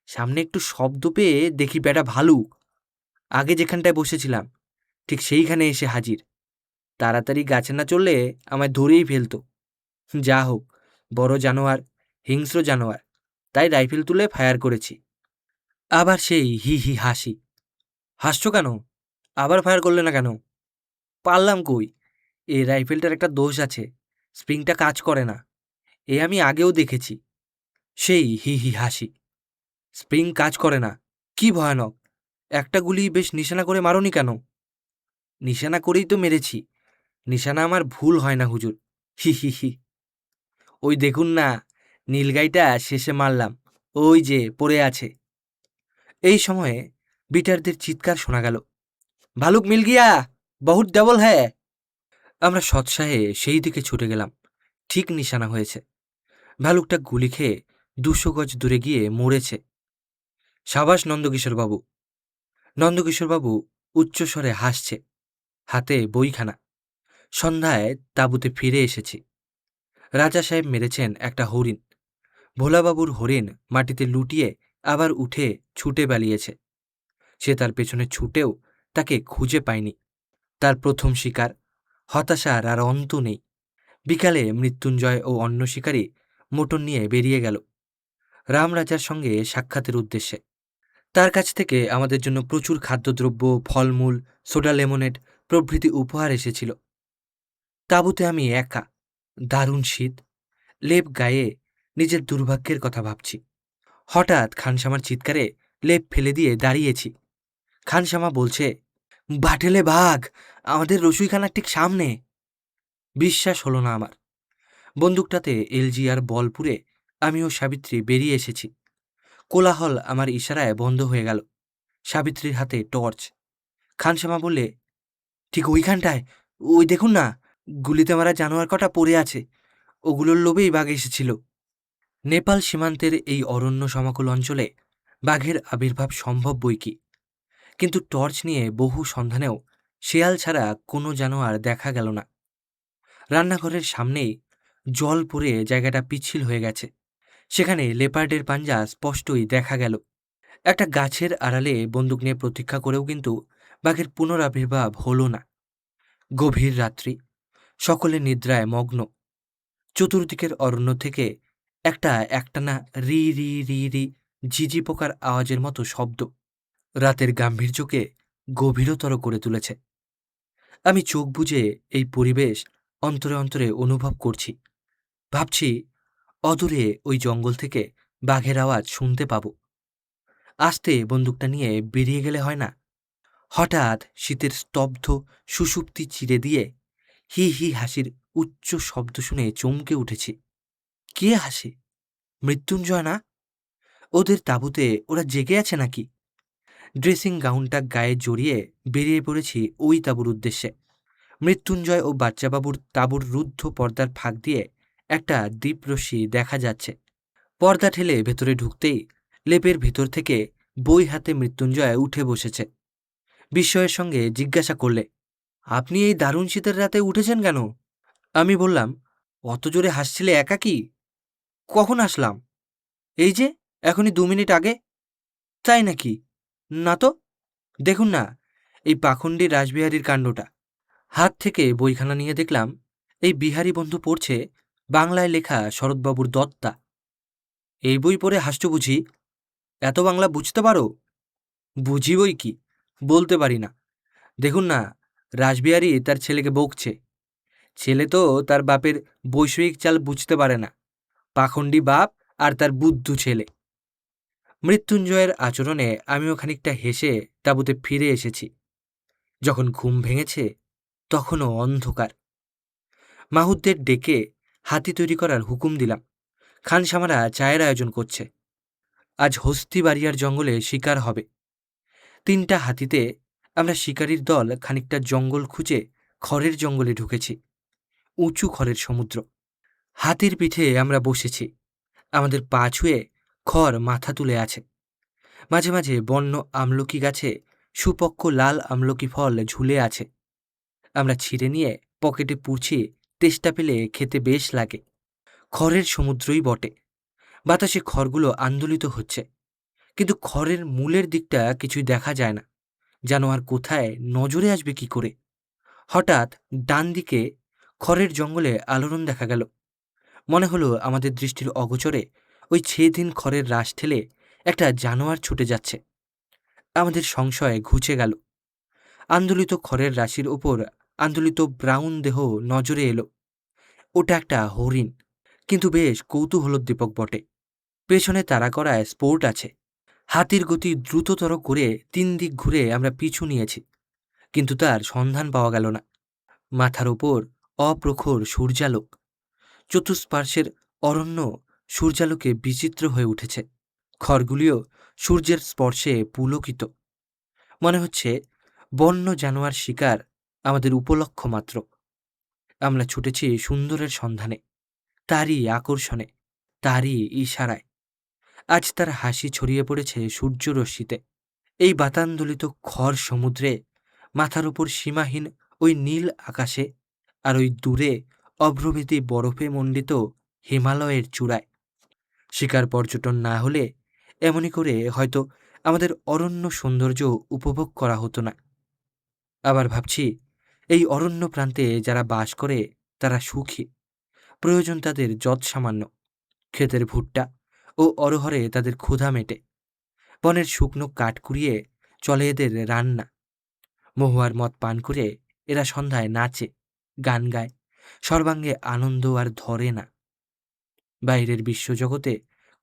সামনে একটু শব্দ পেয়ে দেখি বেটা ভালুক। আগে যেখানটায় বসেছিলাম ঠিক সেইখানে এসে হাজির। তাড়াতাড়ি গাছে না চললে আমায় ধরেই ফেলতো। যা হোক, বড় জানোয়ার, হিংস্র জানোয়ার, তাই রাইফেল তুলে ফায়ার করেছি। আবার সেই হি হি হাসি। হাসছো কেন? আবার ফায়ার করলে না কেন? পারলাম কই, এই রাইফেলটার একটা দোষ আছে, স্প্রিংটা কাজ করে না। এ আমি আগেও দেখেছি। সেই হি হি হাসি। স্প্রিং কাজ করে না? কি ভয়ানক! একটা গুলি বেশ নিশানা করে মারোনি কেন? নিশানা করেই তো মেরেছি। নিশানা আমার ভুল হয় না হুজুর। হি হি হি। ওই দেখুন না, নীলগাইটা শেষে মারলাম, ওই যে পড়ে আছে। এই সময়ে বিটারদের চিৎকার শোনা গেল, ভালুক মিল গিয়া, বহুত ডবল হ্যাঁ। আমরা সৎসাহে সেই দিকে ছুটে গেলাম। ঠিক নিশানা হয়েছে। ভালুকটা গুলি খেয়ে 200 গজ দূরে গিয়ে মরেছে। সাবাস নন্দকিশোরবাবু। নন্দকিশোরবাবু উচ্চস্বরে হাসছে, হাতে বইখানা। সন্ধ্যায় তাঁবুতে ফিরে এসেছি। রাজা সাহেব মেরেছেন একটা হরিণ। ভোলাবাবুর হরিণ মাটিতে লুটিয়ে আবার উঠে ছুটে পালিয়েছে। সে তার পেছনে ছুটেও তাকে খুঁজে পায়নি। তার প্রথম শিকার। হতাশার আর অন্ত নেই। বিকালে মৃত্যুঞ্জয় ও অন্য শিকারী মোটর নিয়ে বেরিয়ে গেল রামরাজার সঙ্গে সাক্ষাতের উদ্দেশ্যে। তার কাছ থেকে আমাদের জন্য প্রচুর খাদ্যদ্রব্য, ফলমূল, সোডা লেমনেড প্রভৃতি উপহার এসেছিল। তাঁবুতে আমি একা। দারুণ শীত। লেপ গায়ে নিজের দুর্ভাগ্যের কথা ভাবছি। হঠাৎ খানসামার চিৎকারে লেপ ফেলে দিয়ে দাঁড়িয়েছি। খানসামা বলছে, বাটেলে বাঘ, আমাদের রসুইখানার ঠিক সামনে। বিশ্বাস হলো না আমার। বন্দুকটাতে এলজি আর বল পুরে আমি ও সাবিত্রী বেরিয়ে এসেছি। কোলাহল আমার ইশারায় বন্ধ হয়ে গেল। সাবিত্রীর হাতে টর্চ। খানসামা বললে, ঠিক ওইখানটায়, ওই দেখুন না, গুলিতে মারা জানোয়ার কটা পড়ে আছে। ওগুলোর লোভেই বাঘ এসেছিল। নেপাল সীমান্তের এই অরণ্য সমাকুল অঞ্চলে বাঘের আবির্ভাব সম্ভব বই কি, কিন্তু টর্চ নিয়ে বহু সন্ধানেও শেয়াল ছাড়া কোনো জানোয়ার দেখা গেল না। রান্নাঘরের সামনেই জল পড়ে জায়গাটা পিচ্ছিল হয়ে গেছে। সেখানে লেপার্ডের পাঞ্জা স্পষ্টই দেখা গেল। একটা গাছের আড়ালে বন্দুক নিয়ে প্রতীক্ষা করেও কিন্তু বাঘের পুনরাবির্ভাব হল না। গভীর রাত্রি, সকলে নিদ্রায় মগ্ন। চতুর্দিকের অরণ্য থেকে একটা একটানা রি রি রি রি ঝিঝি পোকার আওয়াজের মতো শব্দ রাতের গাম্ভীর্যকে গভীরতর করে তুলেছে। আমি চোখ বুজে এই পরিবেশ অন্তরে অন্তরে অনুভব করছি। ভাবছি, অদূরে ওই জঙ্গল থেকে বাঘের আওয়াজ শুনতে পাব। আস্তে বন্দুকটা নিয়ে বেরিয়ে গেলে হয় না? হঠাৎ শীতের স্তব্ধ সুষুপ্তি চিরে দিয়ে হি হি হাসির উচ্চ শব্দ শুনে চমকে উঠেছি। কে হাসে? মৃত্যুঞ্জয় না? ওদের তাঁবুতে ওরা জেগে আছে নাকি? ড্রেসিং গাউনটা গায়ে জড়িয়ে বেরিয়ে পড়েছি ওই তাঁবুর উদ্দেশ্যে। মৃত্যুঞ্জয় ও বাচ্চাবাবুর তাঁবুর রুদ্ধ পর্দার ফাঁক দিয়ে একটা দীপরশ্মি দেখা যাচ্ছে। পর্দা ঠেলে ভেতরে ঢুকতেই লেপের ভেতর থেকে বই হাতে মৃত্যুঞ্জয় উঠে বসেছে। বিস্ময়ের সঙ্গে জিজ্ঞাসা করলে, আপনি এই দারুণ শীতের রাতে উঠেছেন কেন? আমি বললাম, অত জোরে হাসছিলে একা কি? কখন আসলাম? এই যে এখনই 2 মিনিট আগে। তাই নাকি? না তো। দেখুন না, এই পাখণ্ডী রাসবিহারীর কাণ্ডটা। হাত থেকে বইখানা নিয়ে দেখলাম এই বিহারী বন্ধু পড়ছে বাংলায় লেখা শরৎবাবুর দত্তা। এই বই পড়ে হাসছ বুঝি? এত বাংলা বুঝতে পারো? বুঝি বই কি, বলতে পারি না। দেখুন না, রাসবিহারী তার ছেলেকে বকছে। ছেলে তো তার বাপের বৈষয়িক চাল বুঝতে পারে না। পাখণ্ডী বাপ আর তার বুদ্ধু ছেলে। মৃত্যুঞ্জয়ের আচরণে আমিও খানিকটা হেসে তাঁবুতে ফিরে এসেছি। যখন ঘুম ভেঙেছে তখনও অন্ধকার। মাহুতদের ডেকে হাতি তৈরি করার হুকুম দিলাম। খানসামারা চায়ের আয়োজন করছে। আজ হস্তিবাড়িয়ার জঙ্গলে শিকার হবে। 3টা হাতিতে আমরা শিকারীর দল খানিকটা জঙ্গল খুঁজে খড়ের জঙ্গলে ঢুকেছি। উঁচু খড়ের সমুদ্র। হাতির পিঠে আমরা বসেছি। আমাদের পা ছুঁয়ে খড় মাথা তুলে আছে। মাঝে মাঝে বন্য আমলকি গাছে সুপক্ক লাল আমলকি ফল ঝুলে আছে। আমরা ছিঁড়ে নিয়ে পকেটে পুড়ছি। তেষ্টা পেলে খেতে বেশ লাগে। খড়ের সমুদ্রই বটে। বাতাসে খড়গুলো আন্দোলিত হচ্ছে, কিন্তু খড়ের মূলের দিকটা কিছুই দেখা যায় না। যেন আর কোথায় নজরে আসবে কি করে। হঠাৎ ডান দিকে খড়ের জঙ্গলে আলোড়ন দেখা গেল। মনে হলো আমাদের দৃষ্টির অগোচরে ওই ছেদিন খড়ের রাশ ঠেলে একটা জানোয়ার ছুটে যাচ্ছে। আমাদের সংশয় ঘুচে গেল। আন্দোলিত খড়ের রাশির ওপর আন্দোলিত ব্রাউন দেহ নজরে এলো। ওটা একটা হরিণ, কিন্তু বেশ কৌতূহলোদ্দীপক বটে। পেছনে তাড়া করায় স্পোর্ট আছে। হাতির গতি দ্রুততর করে 3 দিক ঘুরে আমরা পিছু নিয়েছি, কিন্তু তার সন্ধান পাওয়া গেল না। মাথার ওপর অপ্রখর সূর্যালোক। চতুষ্পার্শ্বের অরণ্য সূর্যালোকে বিচিত্র হয়ে উঠেছে। খড়গুলিও সূর্যের স্পর্শে পুলকিত। মনে হচ্ছে বন্য জানোয়ার শিকার আমাদের উপলক্ষ মাত্র। আমরা ছুটেছি সুন্দরের সন্ধানে, তারই আকর্ষণে, তারই ইশারায়। আজ তার হাসি ছড়িয়ে পড়েছে সূর্যরশ্মিতে। এই বাতান্দোলিত খড় সমুদ্রে, মাথার উপর সীমাহীন ওই নীল আকাশে, আর ওই দূরে অভ্রভীতি বরফে মণ্ডিত হিমালয়ের চূড়ায়। শিকার পর্যটন না হলে এমনি করে হয়তো আমাদের অরণ্য সৌন্দর্য উপভোগ করা হতো না। আবার ভাবছি, এই অরণ্য প্রান্তে যারা বাস করে তারা সুখী। প্রয়োজন তাদের যৎসামান্য, ক্ষেতের ভুট্টা ও অরহরে তাদের ক্ষুধা মেটে। বনের শুকনো কাঠ কুড়িয়ে চলে এদের রান্না। মহুয়ার মদ পান করে এরা সন্ধ্যায় নাচে, গান গায়, সর্বাঙ্গে আনন্দ আর ধরে না। বাইরের বিশ্বজগতে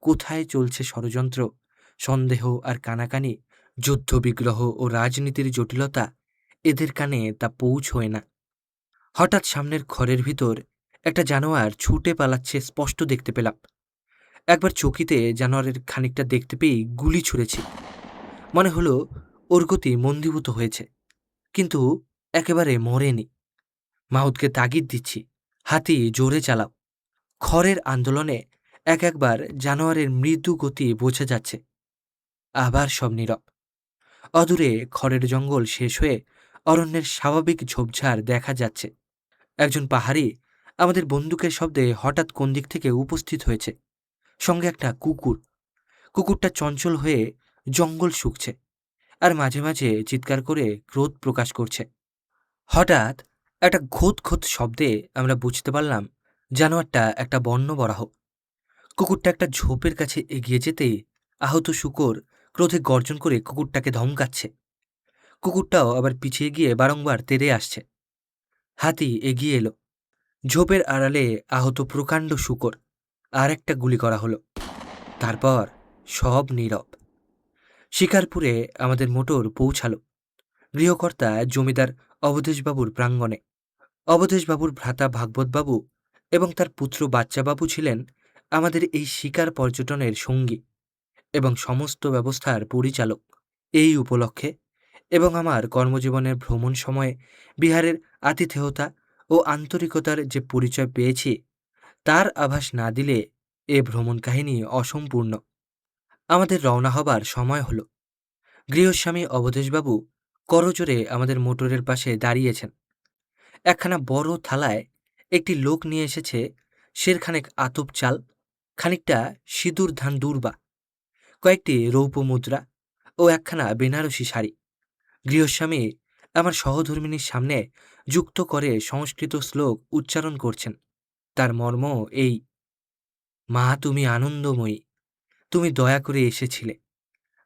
কোথায় চলছে ষড়যন্ত্র, সন্দেহ আর কানাকানি, যুদ্ধ বিগ্রহ ও রাজনীতির জটিলতা, এদের কানে তা পৌঁছয় না। হঠাৎ সামনের ঘরের ভিতর একটা জানোয়ার ছুটে পালাচ্ছে স্পষ্ট দেখতে পেলাম। একবার চকিতে জানোয়ারের খানিকটা দেখতে পেয়েই গুলি ছুঁড়েছি। মনে হলো ওর গতি মন্দীভূত হয়েছে, কিন্তু একেবারে মরেনি। মাহুতকে তাগিদ দিচ্ছি, হাতি জোরে চালাও। খড়ের আন্দোলনে একবার জানোয়ারের মৃদু গতি বোঝা যাচ্ছে। আবার সব নীরব। অদূরে খড়ের জঙ্গল শেষ হয়ে অরণ্যের স্বাভাবিক ঝোপঝাড় দেখা যাচ্ছে। একজন পাহাড়ি আমাদের বন্দুকের শব্দে হঠাৎ কোন দিক থেকে উপস্থিত হয়েছে, সঙ্গে একটা কুকুর। কুকুরটা চঞ্চল হয়ে জঙ্গল শুকছে আর মাঝে মাঝে চিৎকার করে ক্রোধ প্রকাশ করছে। হঠাৎ একটা ঘোত ঘোত শব্দে আমরা বুঝতে পারলাম জানোয়ারটা একটা বন্যবরাহ। কুকুরটা একটা ঝোপের কাছে এগিয়ে যেতেই আহত শূকর ক্রোধে গর্জন করে কুকুরটাকে ধমকাচ্ছে। কুকুরটাও আবার পিছিয়ে গিয়ে বারংবার তেড়ে আসছে। হাতি এগিয়ে এলো। ঝোপের আড়ালে আহত প্রকাণ্ড শূকর। আর একটা গুলি করা হলো। তারপর সব নীরব। শিকারপুরে আমাদের মোটর পৌঁছালো। গৃহকর্তা জমিদার অবধেশবাবুর প্রাঙ্গণে। অবধেশবাবুর ভ্রাতা ভাগবতবাবু এবং তার পুত্র বাচ্চাবাবু ছিলেন আমাদের এই শিকার পর্যটনের সঙ্গী এবং সমস্ত ব্যবস্থার পরিচালক। এই উপলক্ষে এবং আমার কর্মজীবনের ভ্রমণ সময়ে বিহারের আতিথেয়তা ও আন্তরিকতার যে পরিচয় পেয়েছি, তার আভাস না দিলে এ ভ্রমণ কাহিনী অসম্পূর্ণ। আমাদের রওনা হবার সময় হলো। গৃহস্বামী অবধেশবাবু করজোরে আমাদের মোটরের পাশে দাঁড়িয়েছেন। একখানা বড় থালায় একটি লোক নিয়ে এসেছে সেরখানেক আতপ চাল, খানিকটা সিঁদুর ধান দূর্বা, কয়েকটি রৌপ্য মুদ্রা ও একখানা বেনারসি শাড়ি। গৃহস্বামী আমার সহধর্মিনীর সামনে যুক্ত করে সংস্কৃত শ্লোক উচ্চারণ করছেন। তার মর্ম এই: মা, তুমি আনন্দময়ী, তুমি দয়া করে এসেছিলে,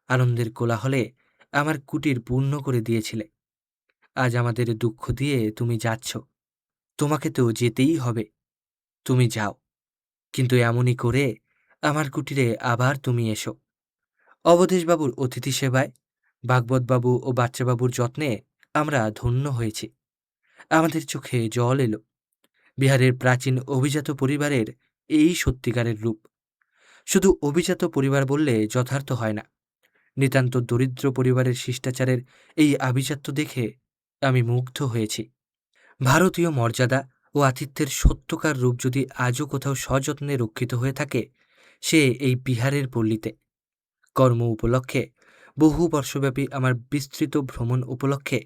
আনন্দের কোলাহলে আমার কুটির পূর্ণ করে দিয়েছিলে। আজ আমাদের দুঃখ দিয়ে তুমি যাচ্ছ, তোমাকে তো যেতেই হবে। তুমি যাও, কিন্তু এমনই করে আমার কুটিরে আবার তুমি এসো। অবধেশবাবুর অতিথি সেবায়, ভাগবতবাবু ও বাচ্চাবাবুর যত্নে আমরা ধন্য হয়েছি। আমাদের চোখে জল এলো। বিহারের প্রাচীন অভিজাত পরিবারের এই সত্যিকারের রূপ। শুধু অভিজাত পরিবার বললে যথার্থ হয় না। নিতান্ত দরিদ্র পরিবারের শিষ্টাচারের এই আভিজাত্য দেখে আমি মুগ্ধ হয়েছি। ভারতীয় মর্যাদা ও আতিথ্যের সত্যকার রূপ যদি আজও কোথাও সযত্নে রক্ষিত হয়ে থাকে, সে এই বিহারের পল্লীতে। কর্ম উপলক্ষে, বহু বর্ষব্যাপী আমার বিস্তৃত ভ্রমণ উপলক্ষে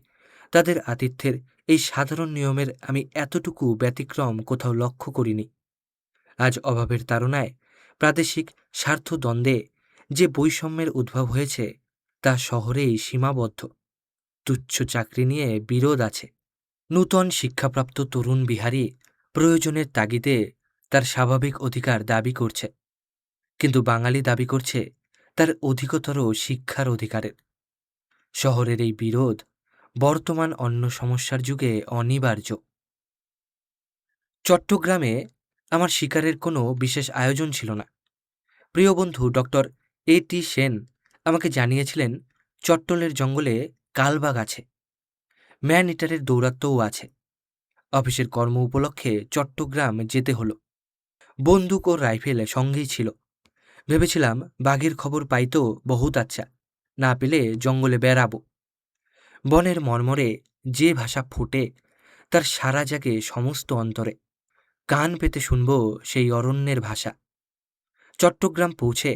তাদের আতিথ্যের এই সাধারণ নিয়মের আমি এতটুকু ব্যতিক্রম কোথাও লক্ষ্য করিনি। আজ অভাবের তাড়নায়, প্রাদেশিক স্বার্থদ্বন্দ্বে যে বৈষম্যের উদ্ভব হয়েছে, তা শহরেই সীমাবদ্ধ। তুচ্ছ চাকরি নিয়ে বিরোধ আছে। নূতন শিক্ষাপ্রাপ্ত তরুণ বিহারী প্রয়োজনের তাগিদে তার স্বাভাবিক অধিকার দাবি করছে, কিন্তু বাঙালি দাবি করছে তার অধিকতর শিক্ষার অধিকারের। শহরের এই বিরোধ বর্তমান অন্য সমস্যার যুগে অনিবার্য। চট্টগ্রামে আমার শিকারের কোনো বিশেষ আয়োজন ছিল না। প্রিয় বন্ধু ডক্টর A.T. সেন আমাকে জানিয়েছিলেন চট্টলের জঙ্গলে কালবাগ আছে, ম্যান ইটারের দৌরাত্ম্যও আছে। অফিসের কর্ম উপলক্ষে চট্টগ্রাম যেতে হলো। বন্দুক ও রাইফেল সঙ্গেই ছিল। ভেবেছিলাম বাঘের খবর পাই তো বহুত আচ্ছা, না পেলে জঙ্গলে বেড়াবো। বনের মর্মরে যে ভাষা ফোটে, তার সারা জাগে সমস্ত অন্তরে। কান পেতে শুনব সেই অরণ্যের ভাষা। চট্টগ্রাম পৌঁছে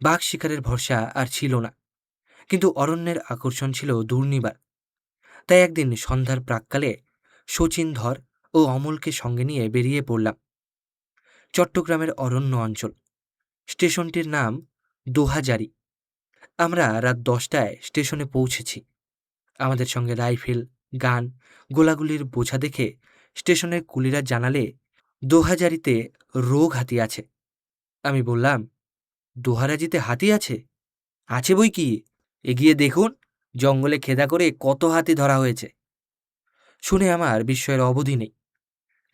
বাঘ শিকারের ভরসা আর ছিল না, কিন্তু অরণ্যের আকর্ষণ ছিল দুর্নিবার। তাই একদিন সন্ধ্যার প্রাক্কালে শচীন ধর ও অমলকে সঙ্গে নিয়ে বেরিয়ে পড়লাম। চট্টগ্রামের অরণ্য অঞ্চল। স্টেশনটির নাম দোহাজারী। আমরা রাত 10টায় স্টেশনে পৌঁছেছি। আমাদের সঙ্গে রাইফেল, গান, গোলাগুলির বোঝা দেখে স্টেশনের কুলিরা জানালে দোহাজারিতে রোগ হাতি আছে। আমি বললাম, দোহারাজিতে হাতি আছে? আছে বই কি, এগিয়ে দেখুন, জঙ্গলে খেদা করে কত হাতি ধরা হয়েছে। শুনে আমার বিস্ময়ের অবধি নেই।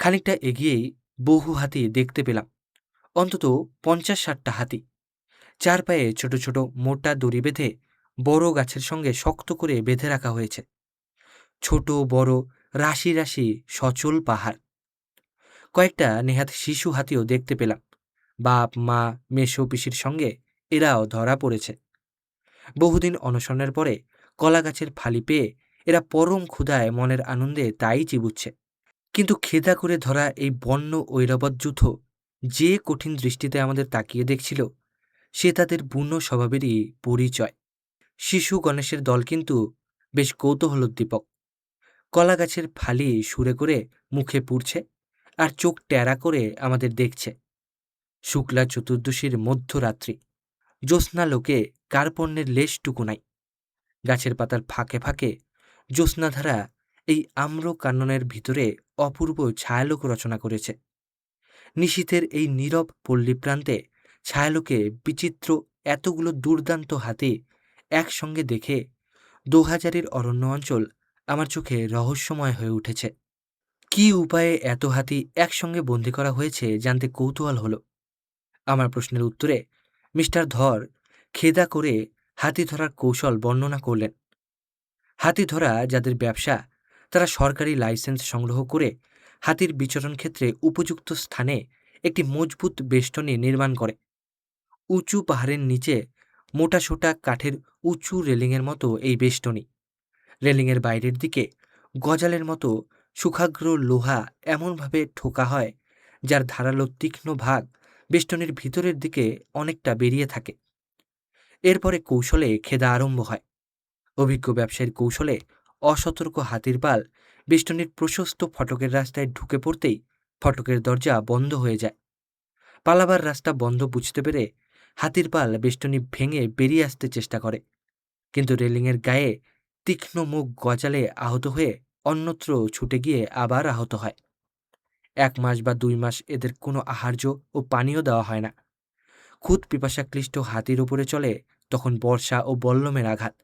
খানিকটা এগিয়েই বহু হাতি দেখতে পেলাম, অন্তত 50-60টা হাতি। চার পায়ে ছোট ছোট মোটা দড়ি বেঁধে বড় গাছের সঙ্গে শক্ত করে বেঁধে রাখা হয়েছে। ছোট বড় রাশি রাশি সচল পাহাড়। কয়েকটা নেহাত শিশু হাতিও দেখতে পেলাম। বাপ মা মেসো পিসির সঙ্গে এরাও ধরা পড়েছে। বহুদিন অনশনের পরে কলা গাছের ফালি পেয়ে এরা পরম ক্ষুধায় মনের আনন্দে তাই চিবুচ্ছে। কিন্তু খেদা করে ধরা এই বন্য ঐরাবত যে কঠিন দৃষ্টিতে আমাদের তাকিয়ে দেখছিল, সে তাদের বুনো স্বভাবেরই পরিচয়। শিশু গণেশের দল কিন্তু বেশ কৌতূহলোদ্দীপক। কলা গাছের ফালি সুরে করে মুখে পুড়ছে আর চোখ টেরা করে আমাদের দেখছে। শুক্লা চতুর্দশীর মধ্যরাত্রি, জ্যোৎস্নালোকে কার্পণ্যের লেশটুকু নাই। গাছের পাতার ফাঁকে ফাঁকে জ্যোৎস্নাধারা এই আম্র কাননের ভিতরে অপূর্ব ছায়ালোক রচনা করেছে। নিশীথের এই নীরব পল্লী প্রান্তে ছায়ালোকে বিচিত্র এতগুলো দুর্দান্ত হাতি একসঙ্গে দেখে দোহাজারির অরণ্য অঞ্চল আমার চোখে রহস্যময় হয়ে উঠেছে। কি উপায়ে এত হাতি একসঙ্গে বন্দী করা হয়েছে জানতে কৌতূহল হল। আমার প্রশ্নের উত্তরে মিস্টার ধর খেদা করে হাতি ধরার কৌশল বর্ণনা করলেন। হাতি ধরা যাদের ব্যবসা, তারা সরকারি লাইসেন্স সংগ্রহ করে হাতির বিচরণ ক্ষেত্রে উপযুক্ত স্থানে একটি মজবুত বেষ্টনী নির্মাণ করে। উঁচু পাহাড়ের নিচে মোটাসোটা কাঠের উঁচু রেলিংয়ের মতো এই বেষ্টনী। রেলিংয়ের বাইরের দিকে গজালের মতো শুকাগ্র লোহা এমনভাবে ঠোকা হয়, যার ধারালো তীক্ষ্ণ ভাগ বেষ্টনীর ভিতরের দিকে অনেকটা বেরিয়ে থাকে। এরপরে কৌশলে খেদা আরম্ভ হয়। অভিজ্ঞ ব্যবসায়ীর কৌশলে অসতর্ক হাতির পাল বেষ্টনীর প্রশস্ত ফটকের রাস্তায় ঢুকে পড়তেই ফটকের দরজা বন্ধ হয়ে যায়। পালাবার রাস্তা বন্ধ বুঝতে পেরে হাতির পাল বেষ্টনী ভেঙে বেরিয়ে আসতে চেষ্টা করে, কিন্তু রেলিংয়ের গায়ে তীক্ষ্ণ মুখ গজালে আহত হয়ে অন্যত্র ছুটে গিয়ে আবার আহত হয়। 1 মাস বা 2 মাস এদের কোনো আহার্য ও পানীয় দেওয়া হয় না। খুদ পিপাসাক্লিষ্ট হাতির উপরে চলে তখন বর্ষা ও বল্লমের আঘাত।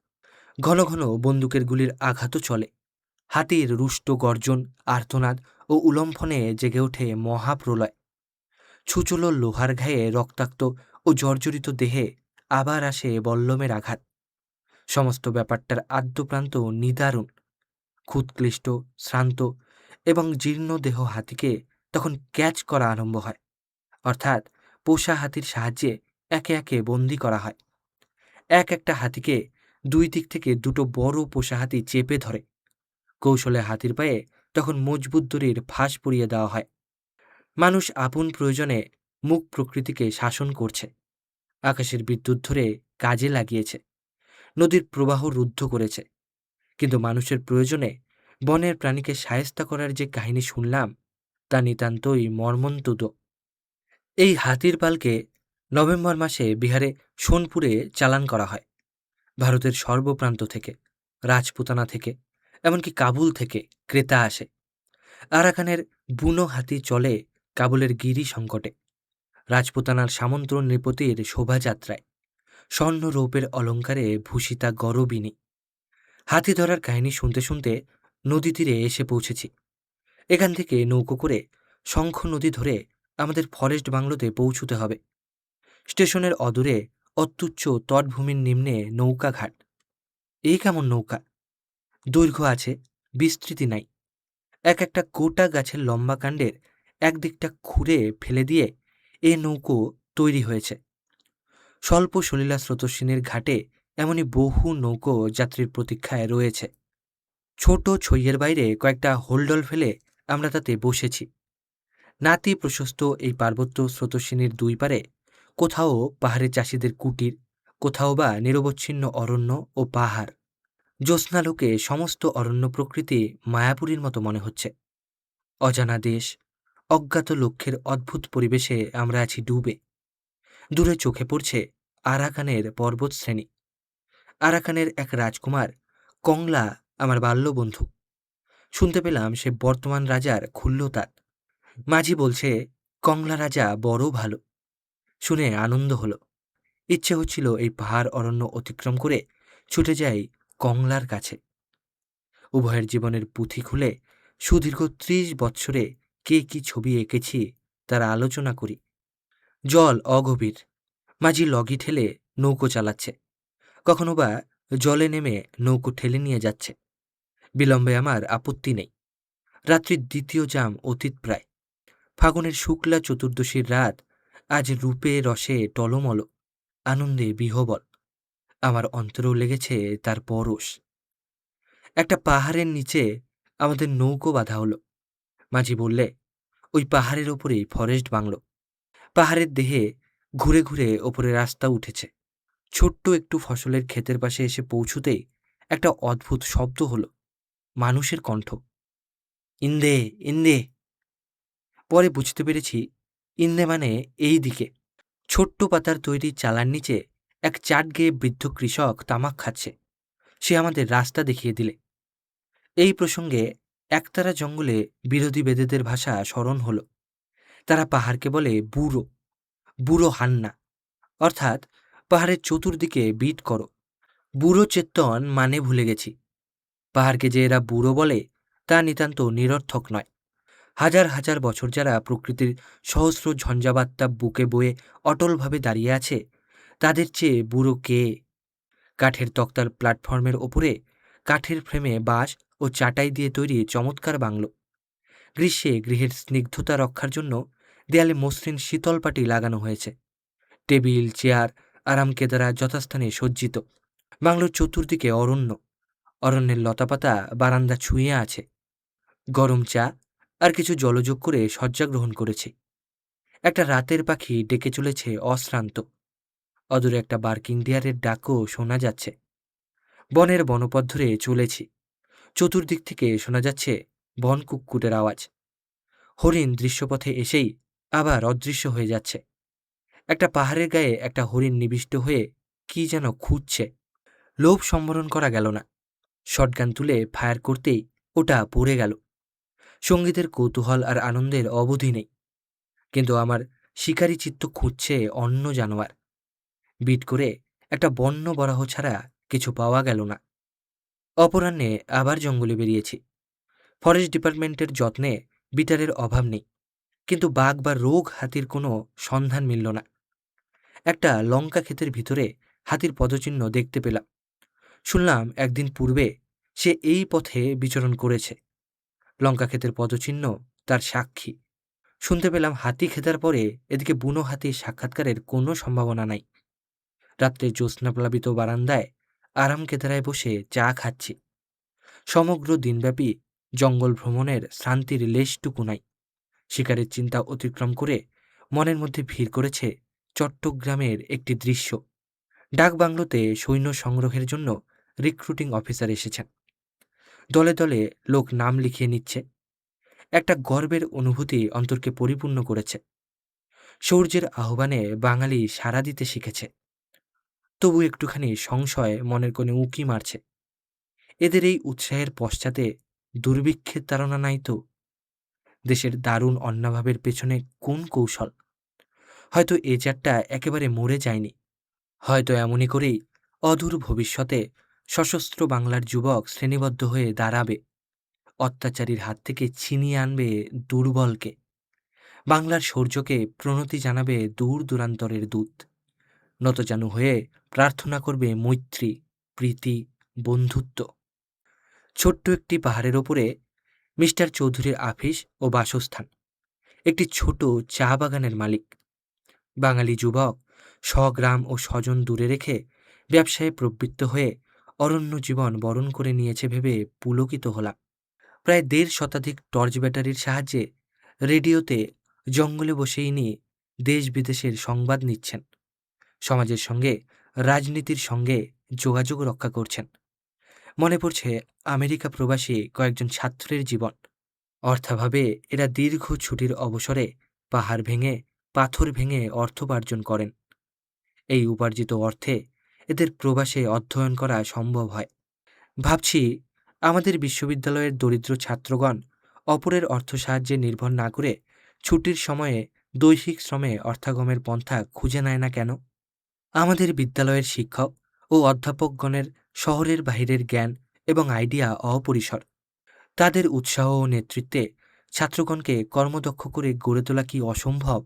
ঘন ঘন বন্দুকের গুলির আঘাতও চলে। হাতির রুষ্ট গর্জন, আর্তনাদ ও উলম্ফনে জেগে ওঠে মহাপ্রলয়। ছুচলো লোহার ঘায়ে রক্তাক্ত ও জর্জরিত দেহে আবার আসে বল্লমের আঘাত। সমস্ত ব্যাপারটার আদ্যপ্রান্ত নিদারুণ। ক্ষুৎক্লিষ্ট, শ্রান্ত এবং জীর্ণ দেহ হাতিকে তখন ক্যাচ করা আরম্ভ হয়, অর্থাৎ পোষা হাতির সাহায্যে একে একে বন্দি করা হয়। এক একটা হাতিকে 2 দিক থেকে 2টো বড় পোষা হাতি চেপে ধরে। কৌশলে হাতির পায়ে তখন মজবুত দড়ির ফাঁস পরিয়ে দেওয়া হয়। মানুষ আপন প্রয়োজনে মুক প্রকৃতিকে শাসন করছে। আকাশের বিদ্যুৎ ধরে কাজে লাগিয়েছে, নদীর প্রবাহ রুদ্ধ করেছে। কিন্তু মানুষের প্রয়োজনে বনের প্রাণীকে শায়েস্তা করার যে কাহিনী শুনলাম, তা নিতান্তই মর্মন্তুদ। এই হাতির পালকে নভেম্বর মাসে বিহারে সোনপুরে চালান করা হয়। ভারতের সর্বপ্রান্ত থেকে, রাজপুতানা থেকে, এমনকি কাবুল থেকে ক্রেতা আসে। আরাকানের বুনো হাতি চলে কাবুলের গিরি সংকটে, রাজপুতানার সামন্ত নৃপতির শোভাযাত্রায়, স্বর্ণরৌপের অলঙ্কারে ভূষিতা গরবিনী। হাতি ধরার কাহিনী শুনতে শুনতে নদী তীরে এসে পৌঁছেছি। এখান থেকে নৌকো করে শঙ্খ নদী ধরে আমাদের ফরেস্ট বাংলোতে পৌঁছতে হবে। স্টেশনের অদূরে অত্যুচ্চ তটভূমির নিম্নে নৌকাঘাট। এই কেমন নৌকা! দৈর্ঘ্য আছে, বিস্তৃতি নাই। এক একটা গোটা গাছের লম্বা কাণ্ডের একদিকটা খুঁড়ে ফেলে দিয়ে এ নৌকো তৈরি হয়েছে। স্বল্প সলিলা স্রোতস্বিনীর ঘাটে এমনই বহু নৌকো যাত্রীর প্রতীক্ষায় রয়েছে। ছোট ছইয়ের বাইরে কয়েকটা হোলডল ফেলে আমরা তাতে বসেছি। নাতি প্রশস্ত এই পার্বত্য স্রোতস্বিনীর 2 পারে কোথাও পাহাড়ে চাষিদের কুটির, কোথাও বা নিরবচ্ছিন্ন অরণ্য ও পাহাড়। জ্যোৎস্নালোকে সমস্ত অরণ্য প্রকৃতি মায়াপুরীর মতো মনে হচ্ছে। অজানা দেশ, অজ্ঞাত লক্ষ্যের অদ্ভুত পরিবেশে আমরা আছি ডুবে। দূরে চোখে পড়ছে আরাকানের পর্বতশ্রেণী। আরাকানের এক রাজকুমার কংলা আমার বাল্যবন্ধু। শুনতে পেলাম সে বর্তমান রাজার খুল্লতাত। মাঝি বলছে কংলা রাজা বড় ভালো। শুনে আনন্দ হলো। ইচ্ছে হচ্ছিল এই পাহাড় অরণ্য অতিক্রম করে ছুটে যাই কংলার কাছে। উভয়ের জীবনের পুঁথি খুলে সুদীর্ঘ ৩০ বৎসরে কে কি ছবি এঁকেছি তার আলোচনা করি। জল অগভীর, মাঝি লগি ঠেলে নৌকো চালাচ্ছে, কখনো বা জলে নেমে নৌকো ঠেলে নিয়ে যাচ্ছে। বিলম্বে আমার আপত্তি নেই। রাত্রির দ্বিতীয় জাম অতীত প্রায়। ফাগুনের শুক্লা চতুর্দশীর রাত আজ রূপে রসে টলমল, আনন্দে বিহবল। আমার অন্তরেও লেগেছে তার পরশ। একটা পাহাড়ের নিচে আমাদের নৌকো বাঁধা হলো। মাঝি বললে, ওই পাহাড়ের ওপরেই ফরেস্ট বাংলো। পাহাড়ের দেহে ঘুরে ঘুরে ওপরে রাস্তা উঠেছে। ছোট্ট একটু ফসলের ক্ষেতের পাশে এসে পৌঁছুতেই একটা অদ্ভুত শব্দ হলো, মানুষের কণ্ঠ। ইন্দে, ইন্দে। পরে বুঝতে পেরেছি ইন্দে মানে এই দিকে। ছোট্ট পাতার তৈরি চালার নিচে এক চাটগেয়ে বৃদ্ধ কৃষক তামাক খাচ্ছে। সে আমাদের রাস্তা দেখিয়ে দিলে। এই প্রসঙ্গে একতারা জঙ্গলে বিরোধী বেদেদের ভাষা স্মরণ হল। তারা পাহাড়কে বলে বুড়ো, বুড়ো হান্না, অর্থাৎ পাহাড়ের চতুর্দিকে বিট করো। বুড়ো চেতন মানে ভুলে গেছি। পাহাড়কে যে এরা বুড়ো বলে তা নিতান্ত নিরর্থক নয়। হাজার হাজার বছর যারা প্রকৃতির সহস্র ঝঞ্ঝাবাত্তা বুকে বয়ে অটলভাবে দাঁড়িয়ে আছে, তাদের চেয়ে বুড়ো কে? কাঠের তক্তার প্ল্যাটফর্মের ওপরে কাঠের ফ্রেমে বাঁশ ও চাটাই দিয়ে তৈরি চমৎকার বাংলো। গ্রীষ্মে গৃহের স্নিগ্ধতা রক্ষার জন্য দেয়ালে মসৃণ শীতল পাটি লাগানো হয়েছে। টেবিল, চেয়ার, আরামকেদারা যথাস্থানে সজ্জিত। বাংলোর চতুর্দিকে অরণ্য, অরণ্যের লতাপাতা বারান্দা ছুঁয়ে আছে। গরম চা আর কিছু জলযোগ করে শয্যা গ্রহণ করেছি। একটা রাতের পাখি ডেকে চলেছে অশ্রান্ত। অদূরে একটা বার্কিং ডিয়ারের ডাকও শোনা যাচ্ছে। বনের বনপথ ধরে চলেছি। চতুর্দিক থেকে শোনা যাচ্ছে বন কুক্কুটের আওয়াজ। হরিণ দৃশ্যপথে এসেই আবার অদৃশ্য হয়ে যাচ্ছে। একটা পাহাড়ের গায়ে একটা হরিণ নিবিষ্ট হয়ে কি যেন খুঁজছে। লোভ সম্বরণ করা গেল না। শটগান তুলে ফায়ার করতেই ওটা পড়ে গেল। সঙ্গীতের কৌতূহল আর আনন্দের অবধি নেই। কিন্তু আমার শিকারী চিত্ত খুঁজছে অন্য জানোয়ার। বিট করে একটা বন্য বরাহ ছাড়া কিছু পাওয়া গেল না। অপরাহ্নে আবার জঙ্গলে বেরিয়েছি। ফরেস্ট ডিপার্টমেন্টের যত্নে বিটারের অভাব নেই, কিন্তু বাঘ বা রোগ হাতির কোনো সন্ধান মিলল না। একটা লঙ্কা ক্ষেতের ভিতরে হাতির পদচিহ্ন দেখতে পেলাম। শুনলাম একদিন পূর্বে সে এই পথে বিচরণ করেছে। লঙ্কা ক্ষেতের পদচিহ্ন তার সাক্ষী। শুনতে পেলাম হাতি খেতার পরে এদিকে বুনো হাতির সাক্ষাৎকারের কোনো সম্ভাবনা নাই। রাত্রে জ্যোৎস্নাপ্লাবিত বারান্দায় আরাম কেদারায় বসে চা খাচ্ছি। সমগ্র দিনব্যাপী জঙ্গল ভ্রমণের শ্রান্তির লেশটুকু নাই। শিকারের চিন্তা অতিক্রম করে মনের মধ্যে ভিড় করেছে চট্টগ্রামের একটি দৃশ্য। ডাকবাংলোতে সৈন্য সংগ্রহের জন্য রিক্রুটিং অফিসার এসেছেন। দলে দলে লোক নাম লিখিয়ে নিচ্ছে। একটা গর্বের অনুভূতি অন্তরকে পরিপূর্ণ করেছে। সূর্যের আহ্বানে বাঙালি সাড়া দিতে শিখেছে। তবু একটুখানি সংশয় মনের কোণে উঁকি মারছে। এদের এই উৎসাহের পশ্চাতে দুর্ভিক্ষের তাড়না নাই তো? দেশের দারুণ অন্নাভাবের পেছনে কোন কৌশল? হয়তো এ জাতটা একেবারে মরে যায়নি। হয়তো এমনই করেই অদূর ভবিষ্যতে সশস্ত্র বাংলার যুবক শ্রেণীবদ্ধ হয়ে দাঁড়াবে, অত্যাচারীর হাত থেকে ছিনিয়ে আনবে দুর্বলকে। বাংলার শৌর্যকে প্রণতি জানাবে দূর দূরান্তরের দূত। নতজানু হয়ে প্রার্থনা করবে মৈত্রী, প্রীতি, বন্ধুত্ব। ছোট্ট একটি পাহাড়ের ওপরে মিস্টার চৌধুরীর আফিস ও বাসস্থান। একটি ছোট চা বাগানের মালিক। বাঙালি যুবক স্বগ্রাম ও স্বজন দূরে রেখে ব্যবসায়ে প্রবৃত্ত হয়ে অরণ্য জীবন বরণ করে নিয়েছে ভেবে পুলকিত হলাম। প্রায় ১.৫ শতাধিক টর্চ ব্যাটারির সাহায্যে রেডিওতে জঙ্গলে বসেই নিয়ে দেশ বিদেশের সংবাদ নিচ্ছেন। সমাজের সঙ্গে রাজনীতির সঙ্গে যোগাযোগ রক্ষা করছেন। মনে পড়ছে আমেরিকা প্রবাসী কয়েকজন ছাত্রের জীবন। অর্থাভাবে এরা দীর্ঘ ছুটির অবসরে পাহাড় ভেঙে, পাথর ভেঙে অর্থোপার্জন করেন। এই উপার্জিত অর্থে এদের প্রবাসে অধ্যয়ন করা সম্ভব হয়। ভাবছি, আমাদের বিশ্ববিদ্যালয়ের দরিদ্র ছাত্রগণ অপরের অর্থ সাহায্যে নির্ভর না করে ছুটির সময়ে দৈহিক শ্রমে অর্থাগমের পন্থা খুঁজে নেয় না কেন? আমাদের বিদ্যালয়ের শিক্ষক ও অধ্যাপকগণের শহরের বাহিরের জ্ঞান এবং আইডিয়া অপরিসর। তাদের উৎসাহ ও নেতৃত্বে ছাত্রগণকে কর্মদক্ষ করে গড়ে তোলা কি অসম্ভব?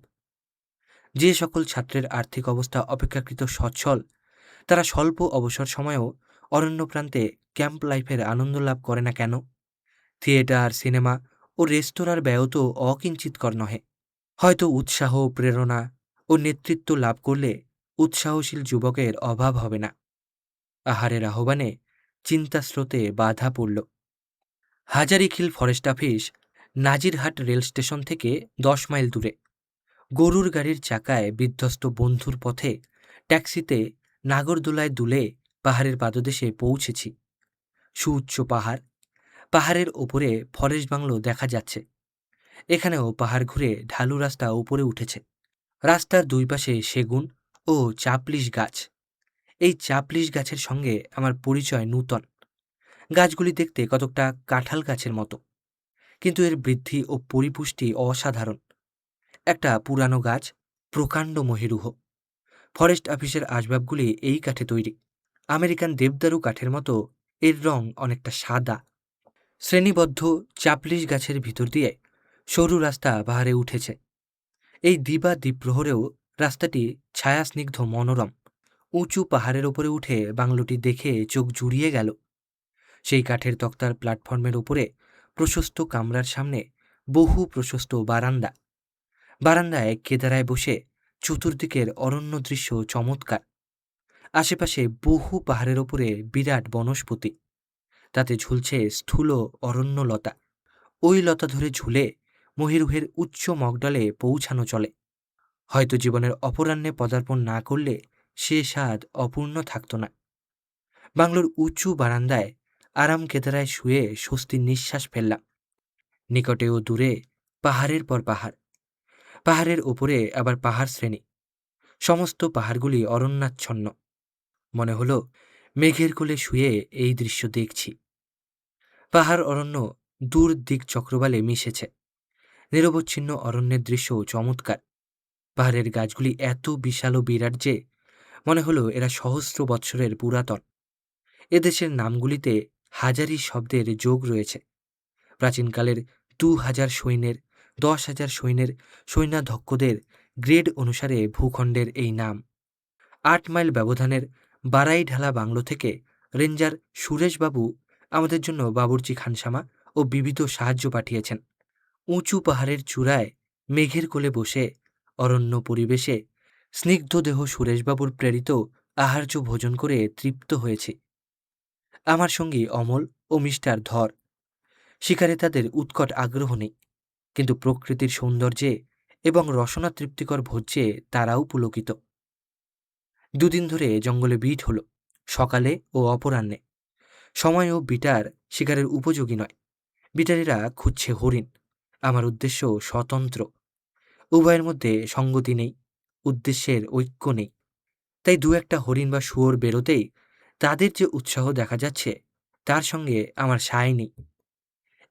যে সকল ছাত্রের আর্থিক অবস্থা অপেক্ষাকৃত সচ্ছল, তারা স্বল্প অবসর সময়েও অরণ্য প্রান্তে ক্যাম্প লাইফের আনন্দ লাভ করে না কেন? থিয়েটার, সিনেমা ও রেস্তোরাঁর ব্যয় তো অকিঞ্চিৎকর নহে। হয়তো উৎসাহ, প্রেরণা ও নেতৃত্ব লাভ করলে উৎসাহশীল যুবকের অভাব হবে না। আহারের আহ্বানে চিন্তাস্রোতে বাধা পড়ল। Hazarikhil forest office Nazirhat rail station থেকে 10 মাইল দূরে। গরুর গাড়ির চাকায় বিধ্বস্ত বন্ধুর পথে ট্যাক্সিতে নাগরদোলায় দুলে পাহাড়ের পাদদেশে পৌঁছেছি। সুউচ্চ পাহাড়, পাহাড়ের ওপরে ফরেস্ট বাংলো দেখা যাচ্ছে। এখানেও পাহাড় ঘুরে ঢালু রাস্তা উপরে উঠেছে। রাস্তার দুই পাশে সেগুন ও চাপলিশ গাছ। এই চাপলিশ গাছের সঙ্গে আমার পরিচয় নূতন। গাছগুলি দেখতে কতকটা কাঁঠাল গাছের মতো, কিন্তু এর বৃদ্ধি ও পরিপুষ্টি অসাধারণ। একটা পুরানো গাছ, প্রকাণ্ড মহিরুহ। ফরেস্ট অফিসের আসবাবগুলি এই কাঠে তৈরি। আমেরিকান দেবদারু কাঠের মতো এর রং অনেকটা সাদা। শ্রেণীবদ্ধ চাপলিশ গাছের ভিতর দিয়ে সরু রাস্তা পাহাড়ে উঠেছে। এই দিবা দ্বীপ্রহরেও রাস্তাটি ছায়াস্নিগ্ধ, মনোরম। উঁচু পাহাড়ের ওপরে উঠে বাংলোটি দেখে চোখ জুড়িয়ে গেল। সেই কাঠের তক্তার প্ল্যাটফর্মের উপরে প্রশস্ত কামরার সামনে বহু প্রশস্ত বারান্দা। বারান্দায় কেদারায় বসে চতুর্দিকের অরণ্য দৃশ্য চমৎকার। আশেপাশে বহু পাহাড়ের ওপরে বিরাট বনস্পতি, তাতে ঝুলছে স্থূল অরণ্যলতা। ওই লতা ধরে ঝুলে মহিরুহের উচ্চ মগডালে পৌঁছানো চলে। হয়তো জীবনের অপরাহ্নে পদার্পণ না করলে সে স্বাদ অপূর্ণ থাকত না। বাংলোর উঁচু বারান্দায় আরাম কেদারায় শুয়ে স্বস্তির নিঃশ্বাস ফেললাম। নিকটে ও দূরে পাহাড়ের পর পাহাড়, পাহাড়ের ওপরে আবার পাহাড় শ্রেণী। সমস্ত পাহাড়গুলি অরণ্যাচ্ছন্ন। মনে হলো মেঘের কোলে শুয়ে এই দৃশ্য দেখছি। পাহাড় অরণ্য দূর দিক চক্রবালে মিশেছে। নিরবচ্ছিন্ন অরণ্যের দৃশ্যও চমৎকার। পাহাড়ের গাছগুলি এত বিশাল ও বিরাট যে মনে হলো এরা সহস্র বৎসরের পুরাতন। এদেশের নামগুলিতে হাজারি শব্দের যোগ রয়েছে। প্রাচীনকালের 2000 সৈন্যের, 10,000 সৈন্যের, সৈন্যাধ্যক্ষদের গ্রেড অনুসারে ভূখণ্ডের এই নাম। 8 মাইল ব্যবধানের বারাইঢালা বাংলো থেকে রেঞ্জার সুরেশবাবু আমাদের জন্য বাবুর্চি খানসামা ও বিবিধ সাহায্য পাঠিয়েছেন। উঁচু পাহাড়ের চূড়ায় মেঘের কোলে বসে অরণ্য পরিবেশে স্নিগ্ধদেহ সুরেশবাবুর প্রেরিত আহার্য ভোজন করে তৃপ্ত হয়েছি। আমার সঙ্গী অমল ও মিস্টার ধর। শিকারে তাদের উৎকট আগ্রহ নেই, কিন্তু প্রকৃতির সৌন্দর্যে এবং রসনা তৃপ্তিকর ভোজ্যে তারাও পুলকিত। দুদিন ধরে জঙ্গলে বিট হলো, সকালে ও অপরাহ্নে। সময় ও বিটার শিকারের উপযোগী নয়। বিটারীরা খুঁজছে হরিণ, আমার উদ্দেশ্য স্বতন্ত্র। উভয়ের মধ্যে সঙ্গতি নেই, উদ্দেশ্যের ঐক্য নেই। তাই দু একটা হরিণ বা শুয়োর বেরোতেই তাদের যে উৎসাহ দেখা যাচ্ছে, তার সঙ্গে আমার সায় নেই।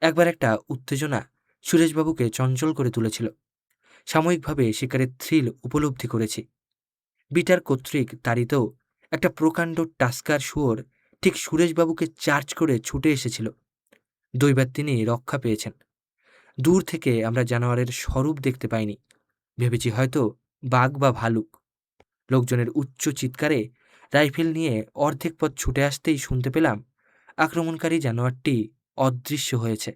একবার একটা উত্তেজনা সুরেশবাবুকে চঞ্চল করে তুলেছিল। সাময়িকভাবে শিকারের থ্রিল উপলব্ধি করেছি। বিটার কর্তৃক তাড়িতেও একটা প্রকাণ্ড টাস্কার শুয়োর ঠিক সুরেশবাবুকে চার্জ করে ছুটে এসেছিল। দৈবাত তিনি রক্ষা পেয়েছেন। দূর থেকে আমরা জানোয়ারের স্বরূপ দেখতে পাইনি, ভেবেছি হয়তো বাঘ বা ভালুক। লোকজনের উচ্চ চিৎকারে রাইফেল নিয়ে অর্ধেক পথ ছুটে আসতেই শুনতে পেলাম আক্রমণকারী জানোয়ারটি অদৃশ্য হয়েছে।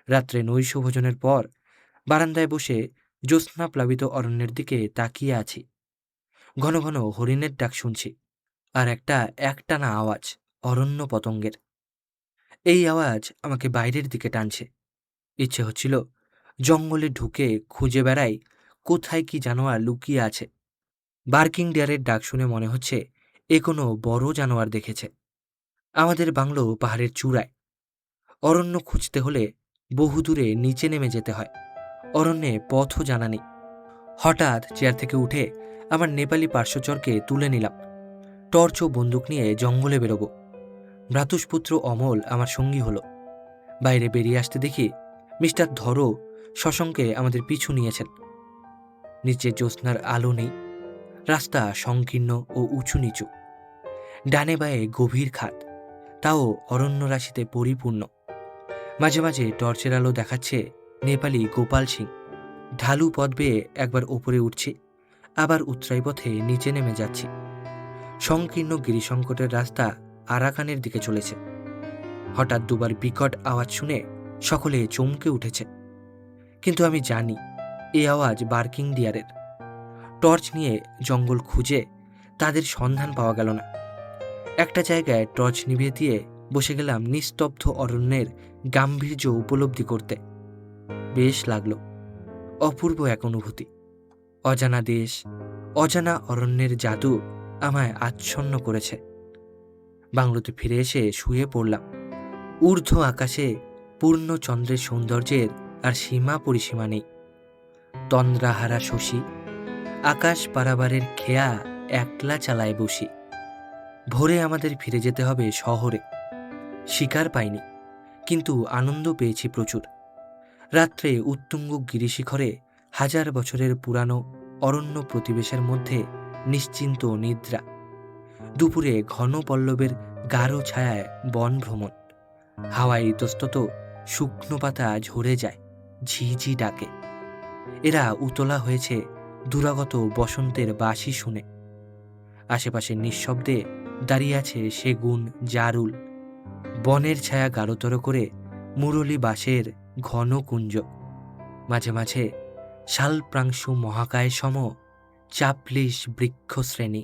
রাত্রে নৈশভোজনের পর বারান্দায় বসে জ্যোৎস্নাপ্লাবিত অরণ্যের দিকে তাকিয়ে আছি। ঘন ঘন হরিণের ডাক শুনছি, আর একটা একটানা আওয়াজ অরণ্য পতঙ্গের। এই আওয়াজ আমাকে বাইরের দিকে টানছে। ইচ্ছে হচ্ছিল জঙ্গলে ঢুকে খুঁজে বেড়াই কোথায় কি জানোয়ার লুকিয়ে আছে। বার্কিং ডিয়ারের ডাক শুনে মনে হচ্ছে এ কোনো বড় জানোয়ার দেখেছে। আমাদের বাংলো পাহাড়ের চূড়ায়। অরণ্য খুঁজতে হলে বহুদূরে নিচে নেমে যেতে হয়। অরণ্যে পথও জানা নেই। হঠাৎ চেয়ার থেকে উঠে আমার নেপালি পার্শ্বচরকে তুলে নিলাম। টর্চ ও বন্দুক নিয়ে জঙ্গলে বেরোব। ভ্রাতুষ্পুত্র অমল আমার সঙ্গী হলো। বাইরে বেরিয়ে আসতে দেখি মিস্টার ধরো শশঙ্কে আমাদের পিছু নিয়েছেন। নিচে জ্যোৎস্নার আলো নেই। রাস্তা সংকীর্ণ ও উঁচু নিচু। ডানে বায়ে গভীর খাদ, তাও অরণ্যরাশিতে পরিপূর্ণ। মাঝে মাঝে টর্চের আলো দেখাচ্ছে নেপালি গোপাল সিং। ঢালু পথ বেয়ে একবার ওপরে উঠছি, আবার উৎরাই পথে নিচে নেমে যাচ্ছি। সংকীর্ণ গিরিসংকটের রাস্তা আরাকানের দিকে চলেছে। হঠাৎ দুবার বিকট আওয়াজ শুনে সকলে চমকে উঠেছে, কিন্তু আমি জানি এই আওয়াজ বার্কিং ডিয়ারের। টর্চ নিয়ে জঙ্গল খুঁজে তাদের সন্ধান পাওয়া গেল না। একটা জায়গায় টর্চ নিভিয়ে দিয়ে বসে গেলাম নিস্তব্ধ অরণ্যের গাম্ভীর্য উপলব্ধি করতে। বেশ লাগলো, অপূর্ব এক অনুভূতি। অজানা দেশ, অজানা অরণ্যের জাদু আমায় আচ্ছন্ন করেছে। বাংলোতে ফিরে এসে শুয়ে পড়লাম। ঊর্ধ্ব আকাশে পূর্ণ চন্দ্রের সৌন্দর্যের আর সীমা পরিসীমা নেই। তন্দ্রাহারা শশী আকাশ পারাবারের খেয়া একলা চালায় বসি। ভোরে আমাদের ফিরে যেতে হবে শহরে। শিকার পাইনি, কিন্তু আনন্দ পেয়েছি প্রচুর। রাত্রে উত্তুঙ্গ গিরিশিখরে হাজার বছরের পুরানো অরণ্য প্রতিবেশের মধ্যে নিশ্চিন্ত নিদ্রা। দুপুরে ঘন পল্লবের গাঢ় ছায়ায় বন ভ্রমণ। হাওয়ায় ইতস্তত শুকনো পাতা ঝরে যায়, ঝিঝি ডাকে। এরা উতলা হয়েছে দুরাগত বসন্তের বাঁশি শুনে। আশেপাশে নিঃশব্দে দাঁড়িয়ে আছে সেগুন, জারুল। বনের ছায়া গাঢ়তর করে মুরলী বাঁশের ঘন কুঞ্জ। মাঝে মাঝে শালপ্রাংশু মহাকায় সম চাপলিশ বৃক্ষশ্রেণী।